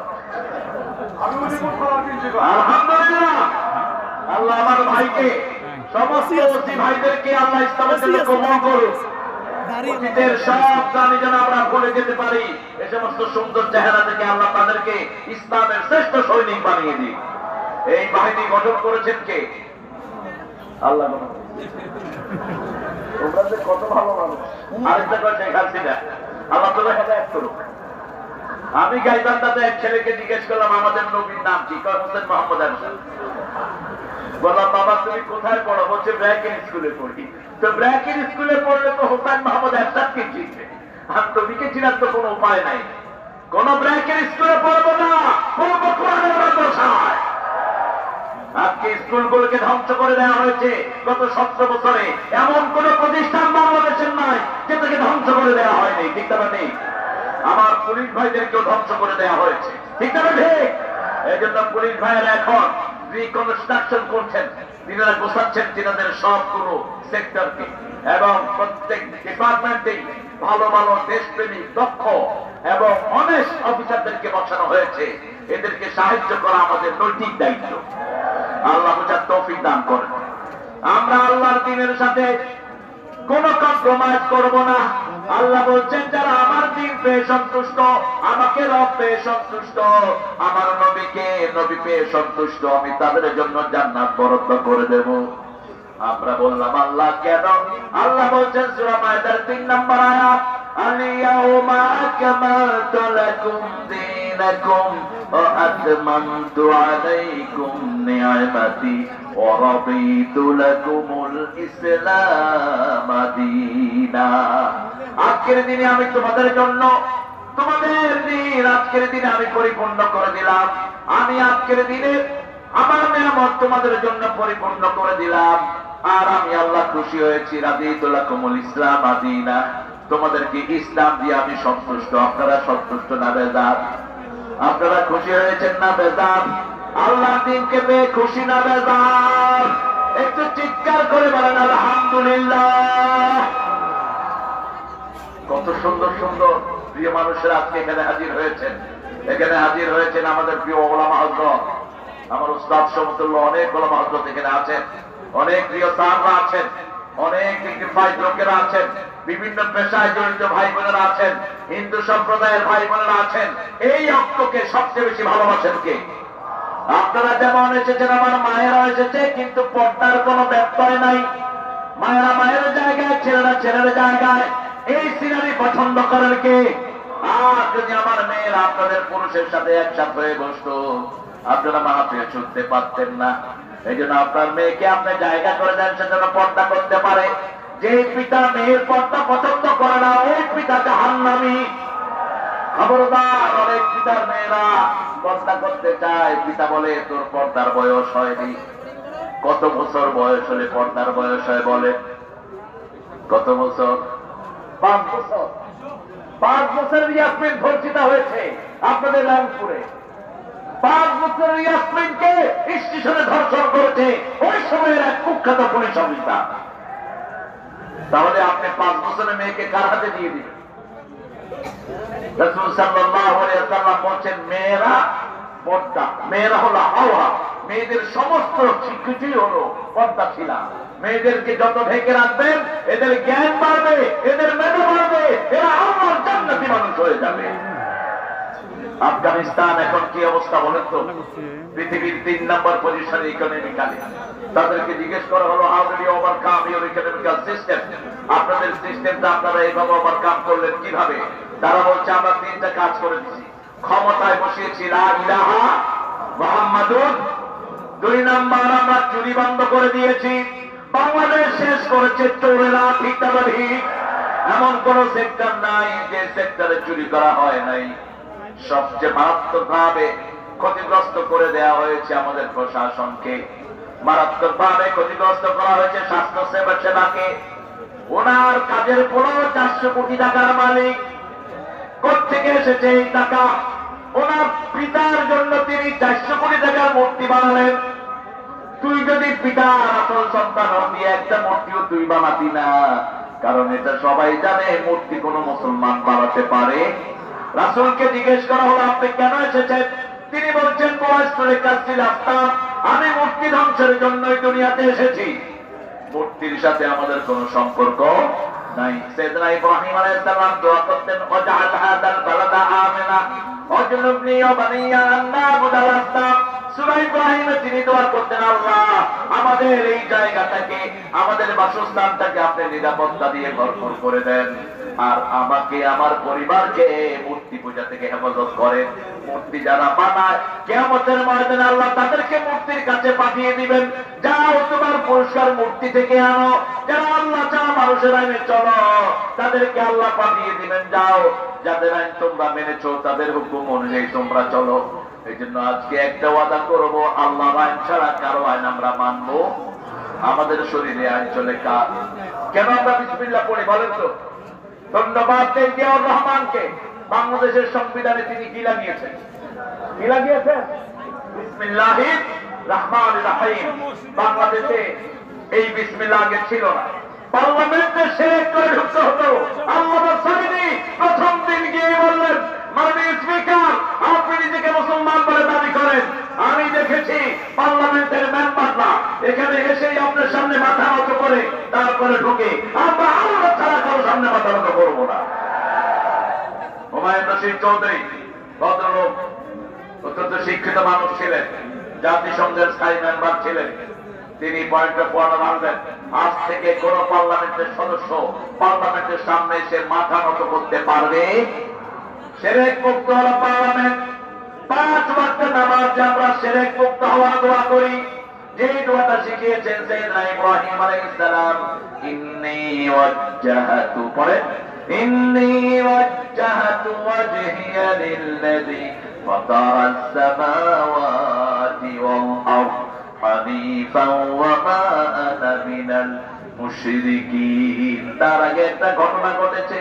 আলহামদুলিল্লাহ, আল্লাহ আমার ভাইকে, সমস্ত ওসি ভাইদেরকে আল্লাহ ইসলামের জন্য কবুল করুন। অতীতের সব জানি যেন আমরা ভুলে যেতে পারি। এই সমস্ত সুন্দর চেহারা থেকে আল্লাহ তাদেরকে ইসলামের শ্রেষ্ঠ সৈনিক বানিয়ে দিন। এই বাহিনী গঠন করেছেন কে? আল্লাহ। তোমরা যে কত ভালো মানুষ। আরেকটা কথা দেখাচ্ছি না, আল্লাহ তোমার সাথে এক করুক। আমি গাইবান্ধাতে এক ছেলেকে জিজ্ঞেস করলাম আমাদের নবীর নাম কি? হোসেন মোহাম্মদ হাসান। বললাম বাবা তুমি কোথায় পড়ো? বলছে ব্র্যাকের স্কুলে পড়ি। তো ব্র্যাকের স্কুলে পড়লে তো হোসেন মোহাম্মদ হাসানকে চিনবে, আর নবীকে চিনার তো কোনো উপায় নাই। কোন ব্র্যাকের স্কুলে পড়বো না, পড়বো কোরআনের মাদ্রাসায়। আজকে স্কুলগুলোকে ধ্বংস করে দেওয়া হয়েছে গত 17 বছরে। এমন কোন প্রতিষ্ঠান বাংলাদেশের নাই যেটাকে ধ্বংস করে দেওয়া হয়নি। ঠিক না নেই? আমার পুলিশ ভাইদেরকেও ধ্বংস করে দেওয়া হয়েছে। ঠিক না ঠিক? এই জন্য পুলিশ ভাইয়েরা এখন রিকনস্ট্রাকশন করছেন, তিনারা গোছাচ্ছেন তিনাদের সবগুলো সেক্টরকে, এবং প্রত্যেক ডিপার্টমেন্টে ভালো ভালো দেশপ্রেমিক, দক্ষ এবং অনেস্ট অফিসারদেরকে বসানো হয়েছে। এদেরকে সাহায্য করা আমাদের নৈতিক দায়িত্ব। আল্লাহ বুঝার তৌফিক দান করেন। আমরা আল্লাহর দ্বীনের সাথে কোন কম্প্রোমাইজ করব না। আল্লাহ বলছেন যারা আমার দ্বীন পেয়ে সন্তুষ্ট, আমাকে রব পেয়ে সন্তুষ্ট, আমার নবীকে নবী পেয়ে সন্তুষ্ট, আমি তাদের জন্য জান্নাত বরাদ্দ করে দেব। আমরা বললাম আল্লাহ কেন? আল্লাহ বলছেন সূরা মায়েদার 3 নম্বর আয়াত, আল-ইয়াউমা আকমালতু লাকুম দীনাকুম ওয়া আতমামতু আলাইকুম নি'মাতি ওয়া রাদিতু লাকুমুল ইসলাম দীনা। আজকের দিনে আমি তোমাদের জন্য, তোমাদের দিন আজকের দিনে আমি পরিপূর্ণ করে দিলাম। আমি আজকের দিনে আমার নিয়ামত তোমাদের জন্য পরিপূর্ণ করে দিলাম। আর আমি আল্লাহ খুশি হয়েছি, রাদিতু লাকুমুল ইসলাম দীনা, তোমাদেরকে ইসলাম দিয়ে আমি সন্তুষ্ট। আপনারা সন্তুষ্ট না বেজার? আপনারা খুশি হয়েছেন না বেজার? আল্লাহ দিনকে পেয়ে খুশি না বেজার? একটু চিৎকার করে বলেন আলহামদুলিল্লাহ। কত সুন্দর সুন্দর প্রিয় মানুষের আজকে এখানে হাজির হয়েছেন। এখানে হাজির হয়েছেন আমাদের প্রিয় ওলামা হযরত, আমার উস্তাদ সমতুল্য অনেক ওলামা হযরত এখানে আছেন, অনেক প্রিয় স্যাররা আছেন, অনেক ডিগ্রিফাইড লোকেরা আছেন, বিভিন্ন পেশায় জড়িত ভাই বোনেরা আছেন, হিন্দু সম্প্রদায়ের ভাই বোনেরা আছেন। এই অঙ্ককে সবচেয়ে বেশি ভালোবাসেন কে? আপনারা যেমন এসেছেন, আমার মায়েরা এসেছে, কিন্তু পর্দার কোনো ব্যত্যয় নাই। মায়েরা মায়ের জায়গায়, ছেলেরা ছেলের জায়গায়। এই সিনারি পছন্দ করেন কে? আর যদি আমার মেয়েরা আপনাদের পুরুষের সাথে একসাথে হয়ে বসতো, আপনারা মাহফিলে ছুটতে পারতেন না। এই জন্য আপনার মেয়েকে আপনি জায়গা করে দেন, সেজন্য পর্দা করতে পারে। যে পিতা মেয়ের পর্দা পছন্দ করে না, ওই পিতা জাহান্নামী। খবরদার, অনেক পিতার মেয়েরা পর্দা করতে চায়, পিতা বলে তোর পর্দার বয়স হয়নি। কত বছর বয়স হলে পর্দার বয়স হয় বলে? কত বছর? 5 বছর। 5 বছরের ইয়াসমিন ধর্ষিতা হয়েছে আপনাদের রংপুরে। 5 বছরের ইয়াসমিনকে স্টেশনে ধর্ষণ করেছে ওই সময়ের এক কুখ্যাত পুলিশ অফিসার। তাহলে আপনি 5 বছরের মেয়েকে কার হাতে দিয়ে দিবেন? রাসূল সাল্লাল্লাহু আলাইহি ওয়াসাল্লাম বলেন মেয়েরা পর্দা, মেয়েরা হলো হাওয়া, মেয়েদের সমস্ত কিছুই হলো পর্দাশীলা। মেয়েদেরকে যত ঢেকে রাখবেন এদের জ্ঞান বাড়বে, এদের মেধা বাড়বে, এরা আল্লাহর জান্নাতি মানুষ হয়ে যাবে। আফগানিস্তান এখন কি অবস্থা বলেন তো? পৃথিবীর 3 নম্বর পজিশনে ইকোনমিক্যালি। তাদেরকে জিজ্ঞেস করা হলো, how do you overcome your economical system? আপনাদের সিস্টেমটা আপনারা এইভাবে ওভারকাম করলেন কিভাবে? তারা বলছে, আমরা 3টা কাজ করে দিচ্ছি। ক্ষমতায় বসিয়েছি লা ইলাহা মুহাম্মাদুর। 2 নাম্বার, আমরা চুরি বন্ধ করে দিয়েছি। বাংলাদেশ শেষ করেছে চোরেরা, ঠিক না ঠিক? এমন কোন সেক্টর নাই যে সেক্টরে চুরি করা হয় নাই। সবচেয়ে মারাত্মকভাবে ক্ষতিগ্রস্ত করে দেওয়া হয়েছে আমাদের প্রশাসনকে, মারাত্মকভাবে ক্ষতিগ্রস্ত করা হয়েছে স্বাস্থ্য সেবাকে। ওনার কাজের পর 400 কোটি টাকার মালিক। কোথেকে এসেছে এই টাকা? ওনার পিতার জন্য তিনি 400 কোটি টাকার মূর্তি বানালেন। তুই যদি পিতার আসল সন্তান হতি, একটা মূর্তিও তুই বানাতি না, কারণ এটা সবাই জানে মূর্তি কোনো মুসলমান বানাতে পারে। রাসূলকে জিজ্ঞেস করা হলো, আপনি কেন এসেছেন? তিনি বলছেন, আমি মূর্তি ধ্বংসের জন্যই দুনিয়াতে এসেছি, মূর্তির সাথে আমাদের কোনো সম্পর্ক নাই। সাইয়েদনা ইব্রাহিম আলাইহিস সালাম দোয়া করতেন, ওয়াজআল হাযাল বালাদা আমিনা ওয়াজনুবনি ওয়া বানিয়া আন না'বুদাল আসনাম। সূরা ইব্রাহিমে তিনি দোয়া করতেন, আল্লাহ আমাদের এই জায়গাটাকে, আমাদের বাসস্থানটাকে আপনি নিরাপত্তা দিয়ে ভরপুর করে দেন, আর আমাকে, আমার পরিবারকে মূর্তি পূজা থেকে হেফাজত করেন। মূর্তি যারা বানায়, কিয়ামতের ময়দানে আল্লাহ তাদেরকে মূর্তির কাছে পাঠিয়ে দিবেন, যাও তোমার পুরস্কার মূর্তি থেকে আনো। যারা আল্লাহ চাওয়া মানুষের আইনে চলো, তাদেরকে আল্লাহ পাঠিয়ে দিবেন, যাও যাদের আইন তোমরা মেনেছো, তাদের হুকুম অনুযায়ী তোমরা চলো। এই জন্য আজকে একটা ওয়াদা করবো, আল্লাহর আইন ছাড়া কারো আইন আমরা মানবো। আমাদের শরীরে আইন চলে কার? কেন আমরা বিসমিল্লাহ পড়ি বলেন তো? ধন্যবাদ দেন জিয়াউর রহমানকে। বাংলাদেশের সংবিধানে তিনি কি লাগিয়েছেন? কি লাগিয়েছেন? বিসমিল্লাহির রহমানির রহিম। বাংলাদেশে এই বিসমিল্লাহ আগে ছিল না। পার্লামেন্টে শিরক করে ঢুকতে হতো। আল্লামা সাইদি প্রথম দিন গিয়ে বললেন, মাননীয় স্পিকার, আপনি নিজেকে মুসলমান বলে দাবি করেন, আমি দেখেছি পার্লামেন্টের মেম্বাররা এখানে এসেই আপনার সামনে মাথা নত করে তারপরে ঢুকে, আমরা আল্লাহ ছাড়া কারো সামনে মাথা নত করবো না। হুমায়ুন রশিদ চৌধুরী ভদ্রলোক, অত্যন্ত শিক্ষিত মানুষ ছিলেন, জাতিসংঘের স্থায়ী মেম্বার ছিলেন। তিনি পয়েন্ট অফ অর্ডার আনলেন, আজ থেকে কোন পার্লামেন্টের সদস্য পার্লামেন্টের সামনে এসে মাথা নত করতে পারবে। শিরক মুক্ত হলো পার্লামেন্ট। 5 ওয়াক্ত নামাজে আমরা শিরক মুক্ত হওয়ার দোয়া করি। যে দোয়াটা শিখিয়েছেন সাইয়েদনা ইব্রাহিম আলাইহিস সালাম, ইন্নী ওয়াজ্জাহতু, পড়ে ইন্নী ওয়াজ্জাহতু ওয়াজহিয়া লিল্লাযী ফাতারাস সামাওয়াতি ওয়াল আরদ হানিফান ওয়া মা আনা মিনাল মুশরিকিন। তার আগে একটা ঘটনা ঘটেছে।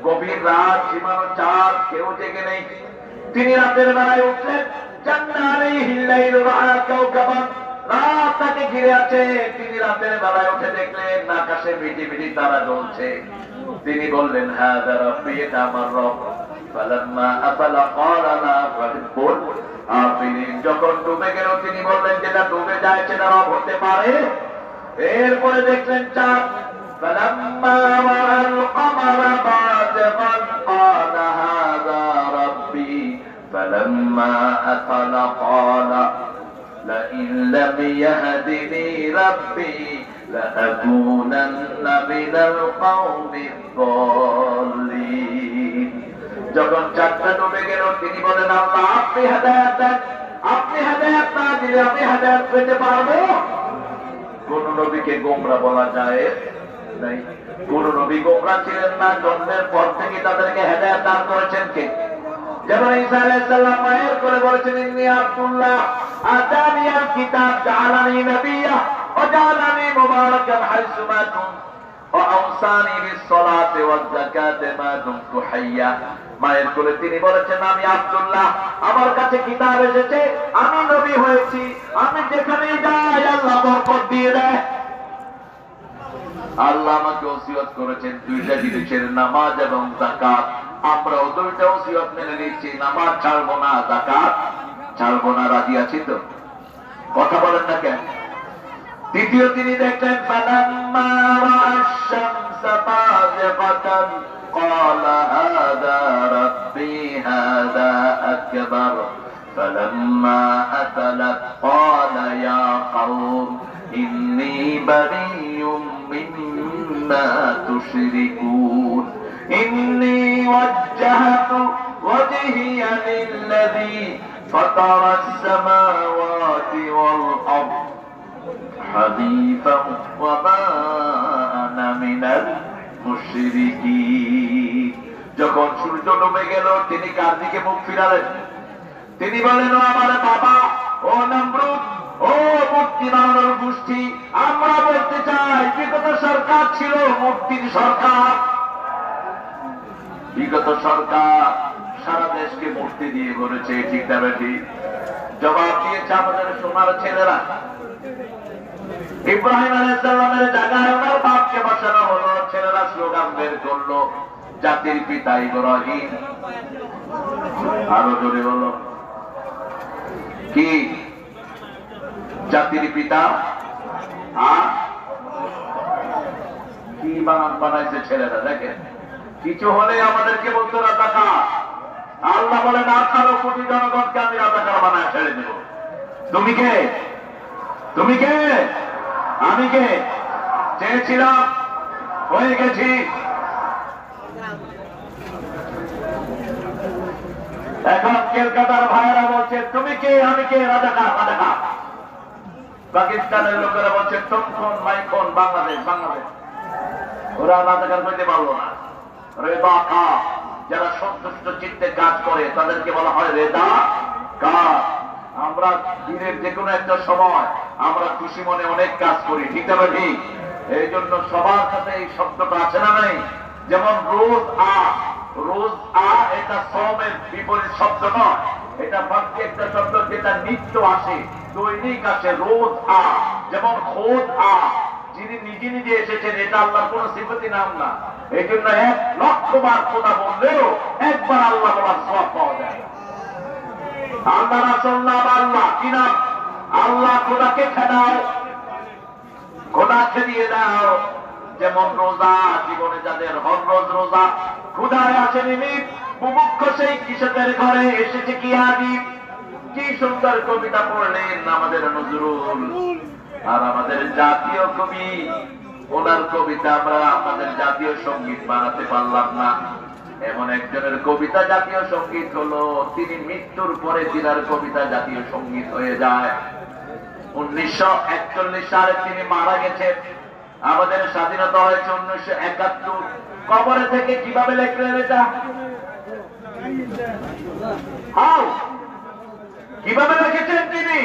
গভীর রাত, সীমানো চাঁদ, কেউ জেগে নেই। তিনি রাতের বেলায় উঠলেন, জান্না আলাইহিল লাইলু রাআ কাওকাবান, রাত তাকে ঘিরে আছে। তিনি রাতের বেলায় উঠে দেখলেন আকাশে মিটি মিটি তারা জ্বলছে। তিনি বললেন, হাযা রাব্বি, এটা আমার রব। ফালাম্মা আফালা ক্বালা লা উহিব্বুল আফিলিন। যখন ডুবে গেল তিনি বললেন, যেটা ডুবে যায় সেটা রব হতে পারে? এরপরে দেখলেন চাঁদ। فلما رأى القمر بازغا قال هذا ربي فلما أفل قال لئن لم يهدني ربي لأكونن من القوم الضالين। যখন চাঁদটা ডুবে গেল তিনি বলেন, আল্লাহ আপনি হেদায়েত দেন, আপনি হেদায়েত না দিলে আমি হেদায়েত পেতে পারবো? কোন নবীকে গোমরা বলা যায় নাই। কোন নবী গোমরা ছিলেন না। জন্মের পর থেকে তাদেরকে হেদায়েত দান করেছেন কে? যেমন ঈসা আলাইহিস সালাম মায়ের করে বলেছেন, ইন্নী আব্দুল্লাহ আতানিয়াল কিতাব জাআলানি নাবিয়্যা ওয়া জাআলানি মুবারাকান হাইসু মা কুনতু ওয়া আওসানি বিস-সালাতি ওয়াজ-যাকাতি মা দুমতু হাইয়্যা। মায়ের করে তিনি বলেছেন, আমি আব্দুল্লাহ, আমার কাছে কিতাব এসেছে, আমি নবী হয়েছি, আমি যেখানেই যাই আল্লাহ বরকত দিয়ে দেয়। আল্লাহ আমাকে ওসিয়ত করেছেন 2টা জিনিসের, নামাজ এবং যাকাত। আমরাও 2টা ওসিয়ত মেনে নিচ্ছি, নামাজ ছাড়বো না, যাকাত ছাড়বো না, রাজি আছি তো? কথা বলেন না কেন? দ্বিতীয় তিনি দেখলেন ফালাম্মা রা'আশ-শামসা বাযিগাতান ক্বালা হাযা রাব্বী হাযা আকবার ফালাম্মা আতালাত ক্বালা ইয়া কওম ইন্নী বারিয়্যুম মিম্মা তুশরিকুন ইন্নী ওয়াজ্জাহতু ওয়াজহিয়া লিল্লাযী ফাতারাস সামাওয়াতি ওয়াল আরদ হানিফা ওয়া মা আনা মিনাল মুশরিকিন। যখন সূর্য ডুবে গেল তিনি কার দিকে মুখ ফিরালেন? তিনি বলেন, ও আমার বাবা, ও নমরুদ, ও মূর্তি বানানোর গোষ্ঠী, আমরা বলতে চাই বিগত সরকার ছিল মূর্তির সরকার। বিগত সরকার সারা দেশকে মূর্তি দিয়ে করেছে, ঠিক না বেঠিক? জবাব দিয়েছে আমাদের সোনার ছেলেরা। ইব্রাহিম আলাইহিস সালামের জায়গায় ওনার বাপকে বসানো হলো, ছেলেরা স্লোগান বের করলো, জাতির পিতা ইব্রাহিম। আরো জোরে বলো, কি জাতির পিতা? কি বানান বানাইছে ছেলেরা, দেখেন। কিছু হলে আমাদেরকে বলতো রাজাকার। আল্লাহ বলেন 18 কোটি জনগণকে আমি রাজাকার বানায় ছেড়ে দেব। তুমি কে? তুমি কে? আমি কে? চেয়েছিলাম, হয়ে গেছি। এখন কলকাতার ভাইয়েরা বলছে তুমি কে, আমি কে, রাজাকার রাজাকার। পাকিস্তানের লোকেরা বলছে তখন মাইখন বাংলাদেশ বাংলাদেশ। ওরা রাজাকার পেতে পারলো না। রেদা কা, যারা সন্তুষ্ট চিত্তে কাজ করে তাদেরকে বলা হয় রেদা কা। আমরা দিনের যে কোনো একটা সময় আমরা খুশি মনে অনেক কাজ করি, ঠিক আছে ঠিক? এই জন্য সবার সাথে এই শব্দটা আছে না নাই? যেমন রোজ আ, রোজ আ এটা সমের বিপরীত শব্দ নয়, এটা বাকি একটা শব্দ যেটা নিত্য আসে, দৈনিক আসে, রোজ আ। যেমন খোদ আ, যিনি নিজে নিজে এসেছেন, এটা আল্লাহর কোন সিফাতি নাম না। এই জন্য 1,00,000 বার খোদা বললেও একবার আল্লাহ বলার সওয়াব পাওয়া যায়। আল্লাহ রাসূল নাম আল্লাহ, কি নাম? আল্লাহ। খোদাকে খেদাও, খোদা খেদিয়ে দাও। যেমন রোজা, জীবনে যাদের হর রোজ রোজা, ক্ষুধায় আছে নিমিত, মুমুক্ষ সেই কৃষকের ঘরে এসেছে কি আদিব। কি সুন্দর কবিতা পড়লেন আমাদের নজরুল। আর আমাদের জাতীয় কবি, ওনার কবিতা আমরা আমাদের জাতীয় সঙ্গীত বানাতে পারলাম না। এমন একজনের কবিতা জাতীয় সঙ্গীত হলো, তিনি মৃত্যুর পরে তিনার কবিতা জাতীয় সঙ্গীত হয়ে যায়। 1941 সালে তিনি মারা গেছেন। আমাদের স্বাধীনতা হয়েছে 1971। কবরে থেকে কিভাবে লিখলেন এটা? কিভাবে লিখেছেন তিনি?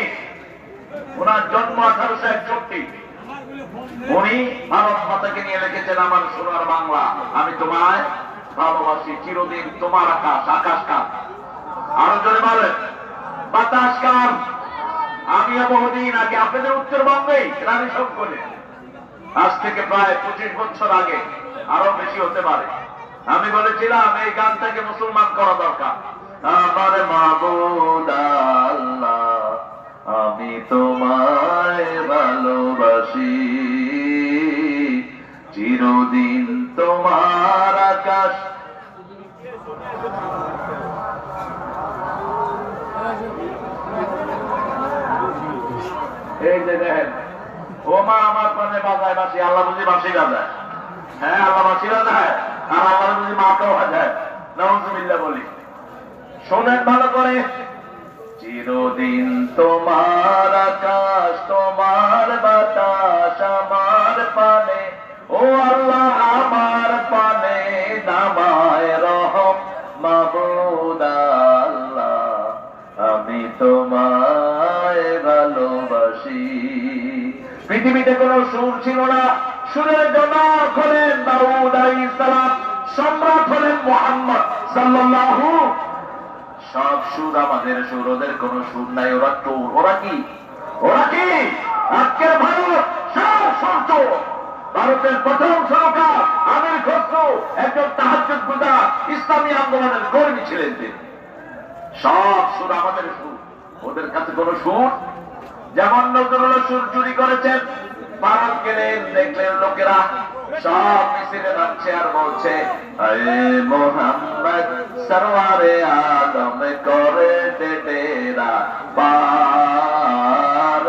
ওনার জন্ম 1861। উনি ভারত মাতাকে নিয়ে লিখেছেন, আমার সোনার বাংলা, আমি তোমায় ভালোবাসি, চিরদিন তোমার আকাশ আকাশ কার। আরো জোরে বলেন, বাতাস কার? আমিও বহুদিন আগে আপনাদের উত্তরবঙ্গে রানী শঙ্করে, আজ থেকে প্রায় 25 বছর আগে, আরো বেশি হতে পারে, আমি বলেছিলাম এই গানটাকে মুসলমান করা দরকার। আমার মাবুদ আল্লাহ, আমি তোমায় ভালোবাসি, চিরদিন তোমার আকাশ। এই যে দেখেন, ও মা আমার প্রাণে বাজায় বাসি, আল্লাহ বুঝি বাসি বাজায়। হ্যাঁ, আল্লাহ বাসি বাজায়, আর আল্লাহ বুঝি মাকেও বাজায়। নাউজুবিল্লাহ বলি। শোনেন ভালো করে, চিরদিন তোমার আকাশ, তোমার বাতাস আমার পানে, ও আল্লাহ আমার পানে নামায় রহম মাবুদ আল্লাহ, আমি তোমায় ভালোবাসি। পৃথিবীতে কোন সুর ছিল না, সুরের জনক হলেন দাউদ আলাইহিস সালাম, সম্রাট হলেন মুহাম্মদ সাল্লাল্লাহু। সব সুর আমাদের সুর, ওদের কোন সুর নাই। ওরা চোর। ওরা কি? ওরা কি? আজকের ভারত সব সূর্য। ভারতের প্রথম সরকার আমির খসরু একজন তাহাজ্জুদ গুজার ইসলামী আন্দোলনের কর্মী ছিলেন তিনি। সব সুর আমাদের সুর। ওদের কাছে কোনো সুর, যেমন নজরুল সুর চুরি করেছেন, ভারত গেলেন, দেখলেন লোকেরা সব মিছিলে নামছে আর বলছে আয়ে মোহাম্মদ সরওয়ারে আলম করে দে তেরা পার,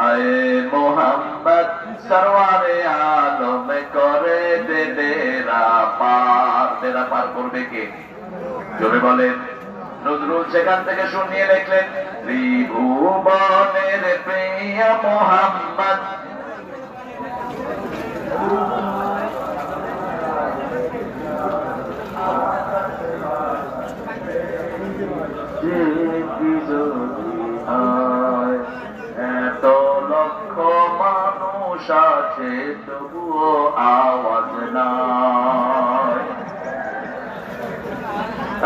আয়ে মোহাম্মদ সরওয়ারে আলম করে দে তেরা পার। তেরা পার করবে কে? জোরে বলেন। নজরুল সেখান থেকে শুনিয়ে লিখলেন ত্রিভুবনের প্রিয় মোহাম্মদ, এত লক্ষ মানুষ আছে তবুও আওয়াজ নাই।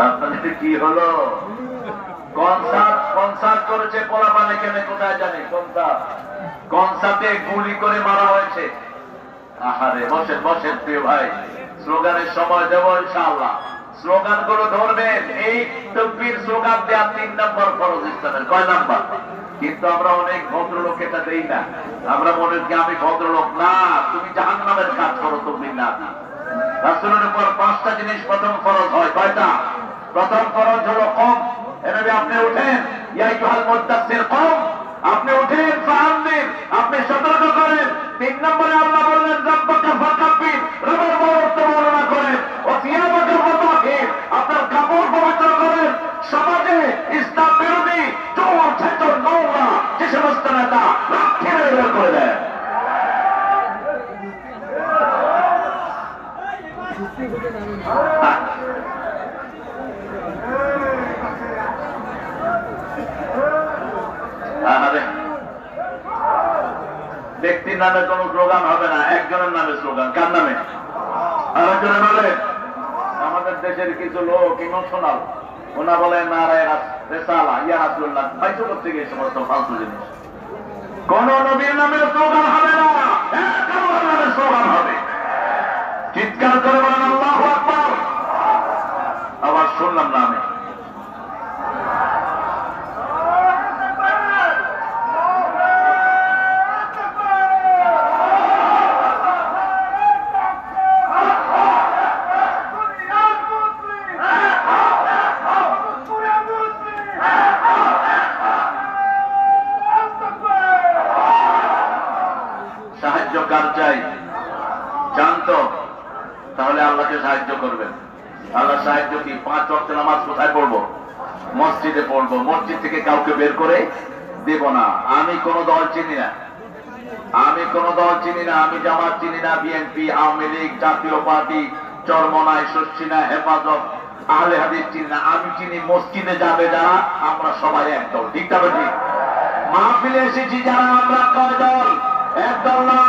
আপনাদের কি হলো? কনসার্ট করেছে পোলাপান, এখানে কোথায় জানি কনসার্টে গুলি করে মারা হয়েছে। আহারে বসেন বসেন প্রিয় ভাই, স্লোগানের সময় দেবো ইনশাআল্লাহ। স্লোগান গুলো ধরবেন। এই তকবীর স্লোগান দেওয়া 3 নম্বর ফরজ ইসলামের। কয় নাম্বার? কিন্তু আমরা অনেক ভদ্রলোক এটা দেই না। আমরা মনে করি আমি ভদ্রলোক। না, তুমি জাহান্নামের কাজ করো তকবীর না। রাসূলের উপর 5টা জিনিস প্রথম ফরজ হয়। কয়টা? প্রথম ফরজ হলো কম। এভাবে আপনি উঠেন, ইয়া আইয়ুহাল মুদ্দাসসির কম, আপনি উঠেন, ফাআন্দির, আপনি সতর্ক করেন। 3 নম্বরে আল্লাহ বললেন রাব্বাকা ফাকাব্বির, রবের মহত্ব বর্ণনা করেন। ও সিয়াবাকা ফাতাহির, আপনার কাপড় পবিত্র করেন। সমাজে ইসলাম বিরোধী চোর ছেচর নোংরা যে সমস্ত নেতা লাঠি মেরে বের করে দেয়। ব্যক্তির নামে কোন স্লোগান হবে না, একজনের নামে স্লোগান। কার নামে? আরেকজনে বলে। আমাদের দেশের কিছু লোক ইমোশনাল, ওনা বলে নারায়ে রিসালা ইয়া রাসূলুল্লাহ। পাইছো করতে গিয়ে সমস্ত ফালতু জিনিস। কোন নবীর নামে স্লোগান হবে না, এক আল্লাহর নামে স্লোগান হবে। চিৎকার করে বলেন আল্লাহু আকবার। আবার শুনলাম না আমি। কার চাই জানতো, তাহলে আল্লাহকে সাহায্য করবেন। আল্লাহ সাহায্য কি? 5 ওয়াক্ত নামাজ কোথায় পড়বো? মসজিদে পড়বো। মসজিদ থেকে কাউকে বের করে দেব না। আমি কোন দল চিনি না, আমি জামাত চিনি না, বিএনপি, আওয়ামী লীগ, জাতীয় পার্টি, চরমনাই, শর্ষিনা, হেফাজত, আহলে হাদিস চিনি না। আমি চিনি মসজিদে যাবে যারা, আমরা সবাই এক দল। ঠিক তবে ঠিক। মাহফিলে এসেছি যারা, আমরা কয় দল? এক দল। লা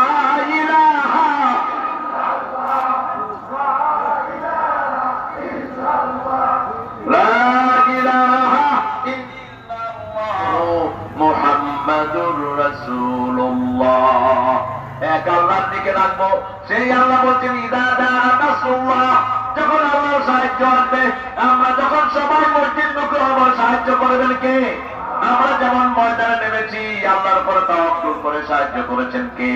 ইলাহা ইল্লাল্লাহু মুহাম্মাদুর রাসূলুল্লাহ। এক আল্লাহর দিকে রাখবো। সেই আল্লাহ বলছেন ইযা দা'a নাসরুল্লাহ, যখন আল্লাহর সাহায্য আসবে, আমরা যখন সবাই মসজিদমুখী হব, সাহায্য করবেন কে? আমরা যেমন ময়দানে নেমেছি, আল্লাহর উপরে তাওয়াক্কুল করে সাহায্য করেছেন কে?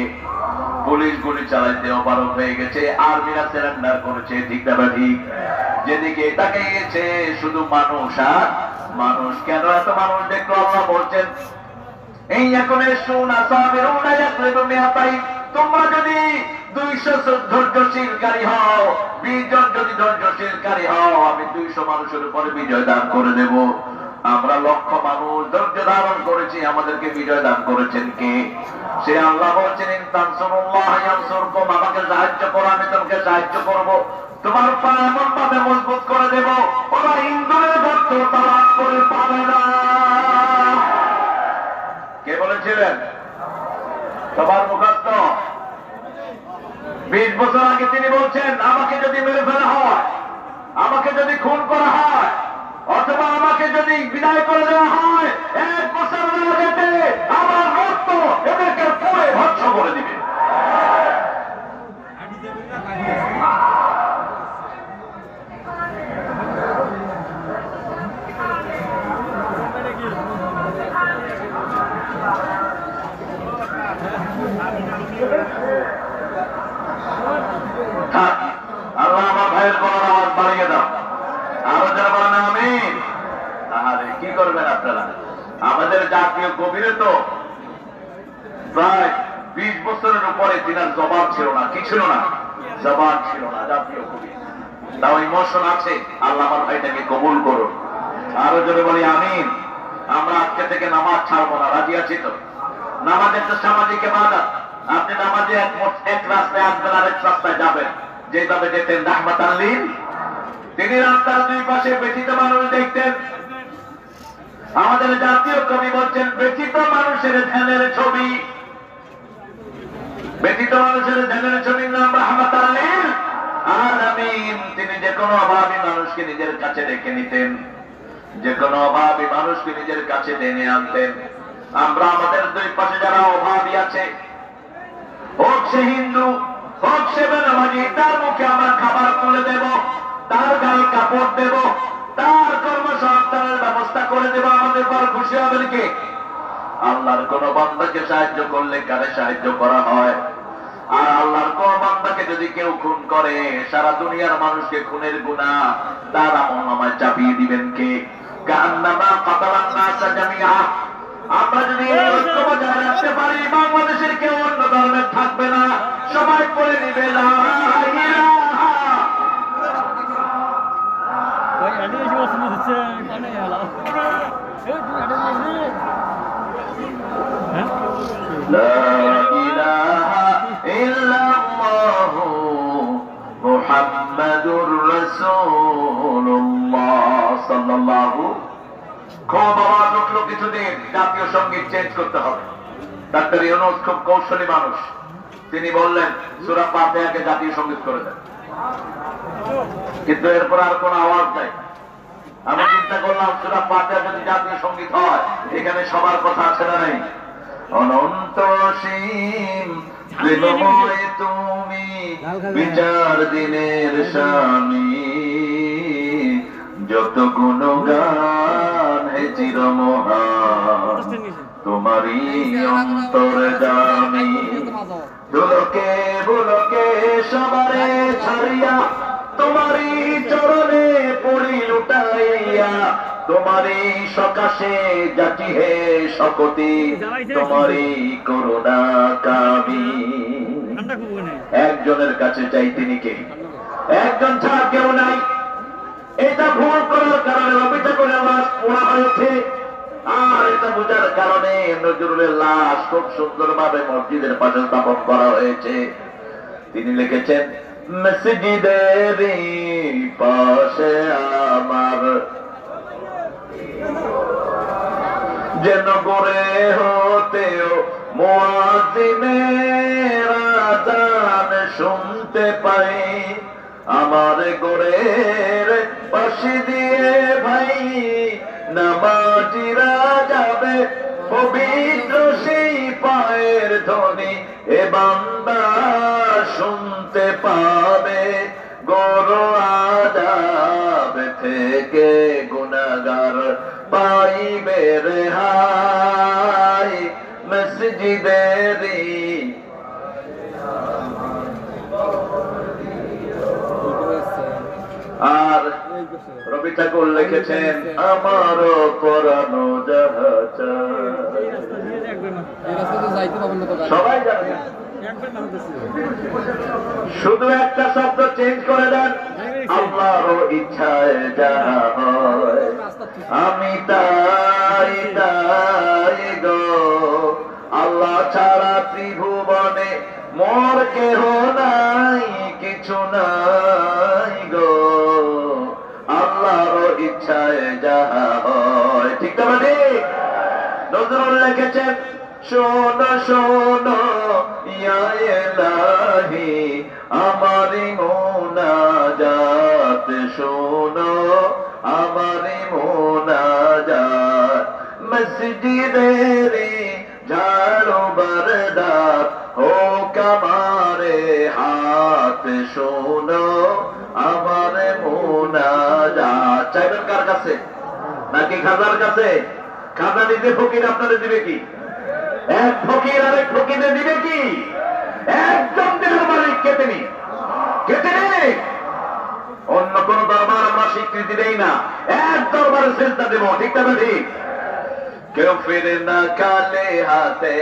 পুলিশ গুলি চালাইতে অপারগ হয়ে গেছে, আর্মিরা সারেন্ডার করেছে। ঠিক না ঠিক? যেদিকে তাকিয়েছে শুধু মানুষ আর মানুষ। কেন এত মানুষ দেখলো? আল্লাহ বলছেন এই এখন শুনা সাবিরুনা ইয়াকলিবু মিয়াতাই, তোমরা যদি 200 ধৈর্যশীলকারী হও, 20 জন যদি ধৈর্যশীলকারী হও, আমি 200 মানুষের উপরে বিজয় দান করে দেব। আমরা লক্ষ মানুষ ধৈর্য ধারণ করেছি, আমাদেরকে বিজয় দান করেছেন কে? সে আল্লাহ বলছেন ইন তানসুরুল্লাহ ইয়ানসুরকুম, আমাকে সাহায্য করো, আমি তোমাকে সাহায্য করব। তোমার পা এমন ভাবে মজবুত করে দেব, ওরা ইন্দুরের গর্ত তালাশ করে পাবে না। কে বলেছিলেন? সবার মুখস্থ। 20 বছর আগে তিনি বলছেন আমাকে যদি মেরে ফেলা হয়, আমাকে যদি খুন করা হয়, অথবা আমাকে যদি বিদায় করে দেওয়া হয়, 1 বছর না যেতে আমার রক্ত এদেরকে পুড়ে ভস্ম করে দিবে। আল্লাহ আমার ভাইয়ের বলার আওয়াজ বাড়িয়ে দাও, আরো যারা বলেন আমিন। তাহলে কি করবেন আপনারা? আমাদের জাতীয় কবিরে তো প্রায় 20 বছরের উপরে তিনার জবাব ছিল না, কি ছিল না? জবাব ছিল না জাতীয় কবি। তাও ইমোশন আছে। আল্লাহ আমার ভাইটাকে কবুল করুন, আরো জোরে বলি আমিন। আমরা আজকে থেকে নামাজ ছাড়বো না, রাজি আছি তো? নামাজ একটা সামাজিক ইবাদত। আপনি নামাজে এক রাস্তায় আসবেন, আরেক রাস্তায় যাবেন। যেভাবে যেতেন রাহমাতাল লিল, তিনি রাস্তার দুই পাশে ব্যথিত মানুষ দেখতেন। আমাদের জাতীয় কবি বলছেন, ব্যথিত মানুষের ধ্যানের ছবি, ব্যথিত মানুষের ধ্যানের ছবির নাম রাহমাতাল লিল আলামিন। তিনি যে কোনো অভাবী মানুষকে নিজের কাছে ডেকে নিতেন, যে কোনো অভাবী মানুষকে নিজের কাছে টেনে আনতেন। আমরা আমাদের দুই পাশে যারা অভাবী আছে, হোক সে হিন্দু, হোক সে বেনামাজি, তার মুখে আমরা খাবার তুলে দেব, তার গায়ে কাপড় দেব, তার কর্মসংস্থানের ব্যবস্থা করে দেব। আমাদের পর খুশি হবেন কে? আল্লাহর কোন বান্দাকে সাহায্য করলে কারে সাহায্য করা হয়? আর আল্লাহর কোন বান্দাকে যদি কেউ খুন করে, সারা দুনিয়ার মানুষকে খুনের গুনাহ তার আমলনামায় চাপিয়ে দিবেন কে? কান্নামা কাতালান নাস জামিআ। আমরা যদি ঐক্য বজায় রাখতে পারি, বাংলাদেশের কেউ অন্য ধর্মের থাকবে না, সবাই পড়ে নিবে লা ইলাহা। ওই আদিবাসী বসন্ত হচ্ছে মানে হলো লা ইলাহা ইল্লাল্লাহ মুহাম্মাদুর রাসূলুল্লাহ সাল্লাল্লাহু। খুব আওয়াজ উঠলো কিছুদিন, জাতীয় সঙ্গীত চেঞ্জ করতে হবে। ডাক্তার ইউনূস খুব কৌশলী মানুষ, তিনি বললেন সূরা ফাতিহাকে জাতীয় সঙ্গীত করে দেন। কিন্তু এরপর আর কোন আওয়াজ নাই। আমি চিন্তা করলাম, সূরা ফাতিহা যদি জাতীয় সঙ্গীত হয়, এখানে সবার কথা আছে না নাই? অনন্ত অসীম প্রেমময় তুমি, বিচার দিনের স্বামী, যত গুণগান হে চিরমহান, তোমারই অন্তর্যামী। দুলকে বুলকে সবারে ছাড়িয়া, তোমারই চরণে পড়ি লুটাইয়া, তোমারই সকাশে যাচি হে শকতি, তোমারই করুণা কামি। একজনের কাছে চাই, তিনি কে? একজন ছাড়া কেউ নাই। এটা ভুল করার কারণে রবি ঠাকুরের লাশ পোড়া হয়েছে, আর এটা বোঝার কারণে নজরুলের লাশ খুব সুন্দর ভাবে মসজিদের পাশে স্থাপন করা হয়েছে। তিনি লিখেছেন, মসজিদের পাশে আমার যেন গড়ে হতেও মুয়াজ্জিনের আযান শুনতে পাই, আমার গোরের পাশে দিয়ে ভাই নামাজিরা যাবে, পবিত্র সেই পায়ের ধ্বনি এ বান্দা শুনতে পাবে। গরু আযাব থেকে গুনাহগার পাইবে রেহাই, মসজিদেরই। আর রবি ঠাকুর লিখেছেন, আমারও পরানো যাহা চায়। সবাই জানে, শুধু একটা শব্দ চেঞ্জ করে দেন, আল্লাহর ইচ্ছায় যাহা হয় আমি তাই তাই গো। আল্লাহ ছাড়া ত্রিভুবনে মোর কেহ নাই, কিছু নাই গো, আল্লাহর ইচ্ছায় যাহা হয়। ঠিক না মানে? নজরুল লিখেছেন, শোনো শোনো ইয়া ইলাহি আমারি মুনাজাত, শোনো আমারি মুনাজাত, মসজিদেরি ঝাড়ু বরদার হোক আমারে হাত, শোনো আমার মুনাজাত। চাইবেন কার কাছে? নাকি খাজার কাছে? খাজা নিজে ফকির, আপনারা দিবে কি? এক ফকির আরেক ফকিরে দিবে কি? একদম দিনের মালিক কেটে নি, কেটে নি। অন্য কোন দরবার আমরা স্বীকৃতি দেই না, এক দরবারে সেজদা দেব, ঠিক না ঠিক? কেউ ফিরে না কালে হাতে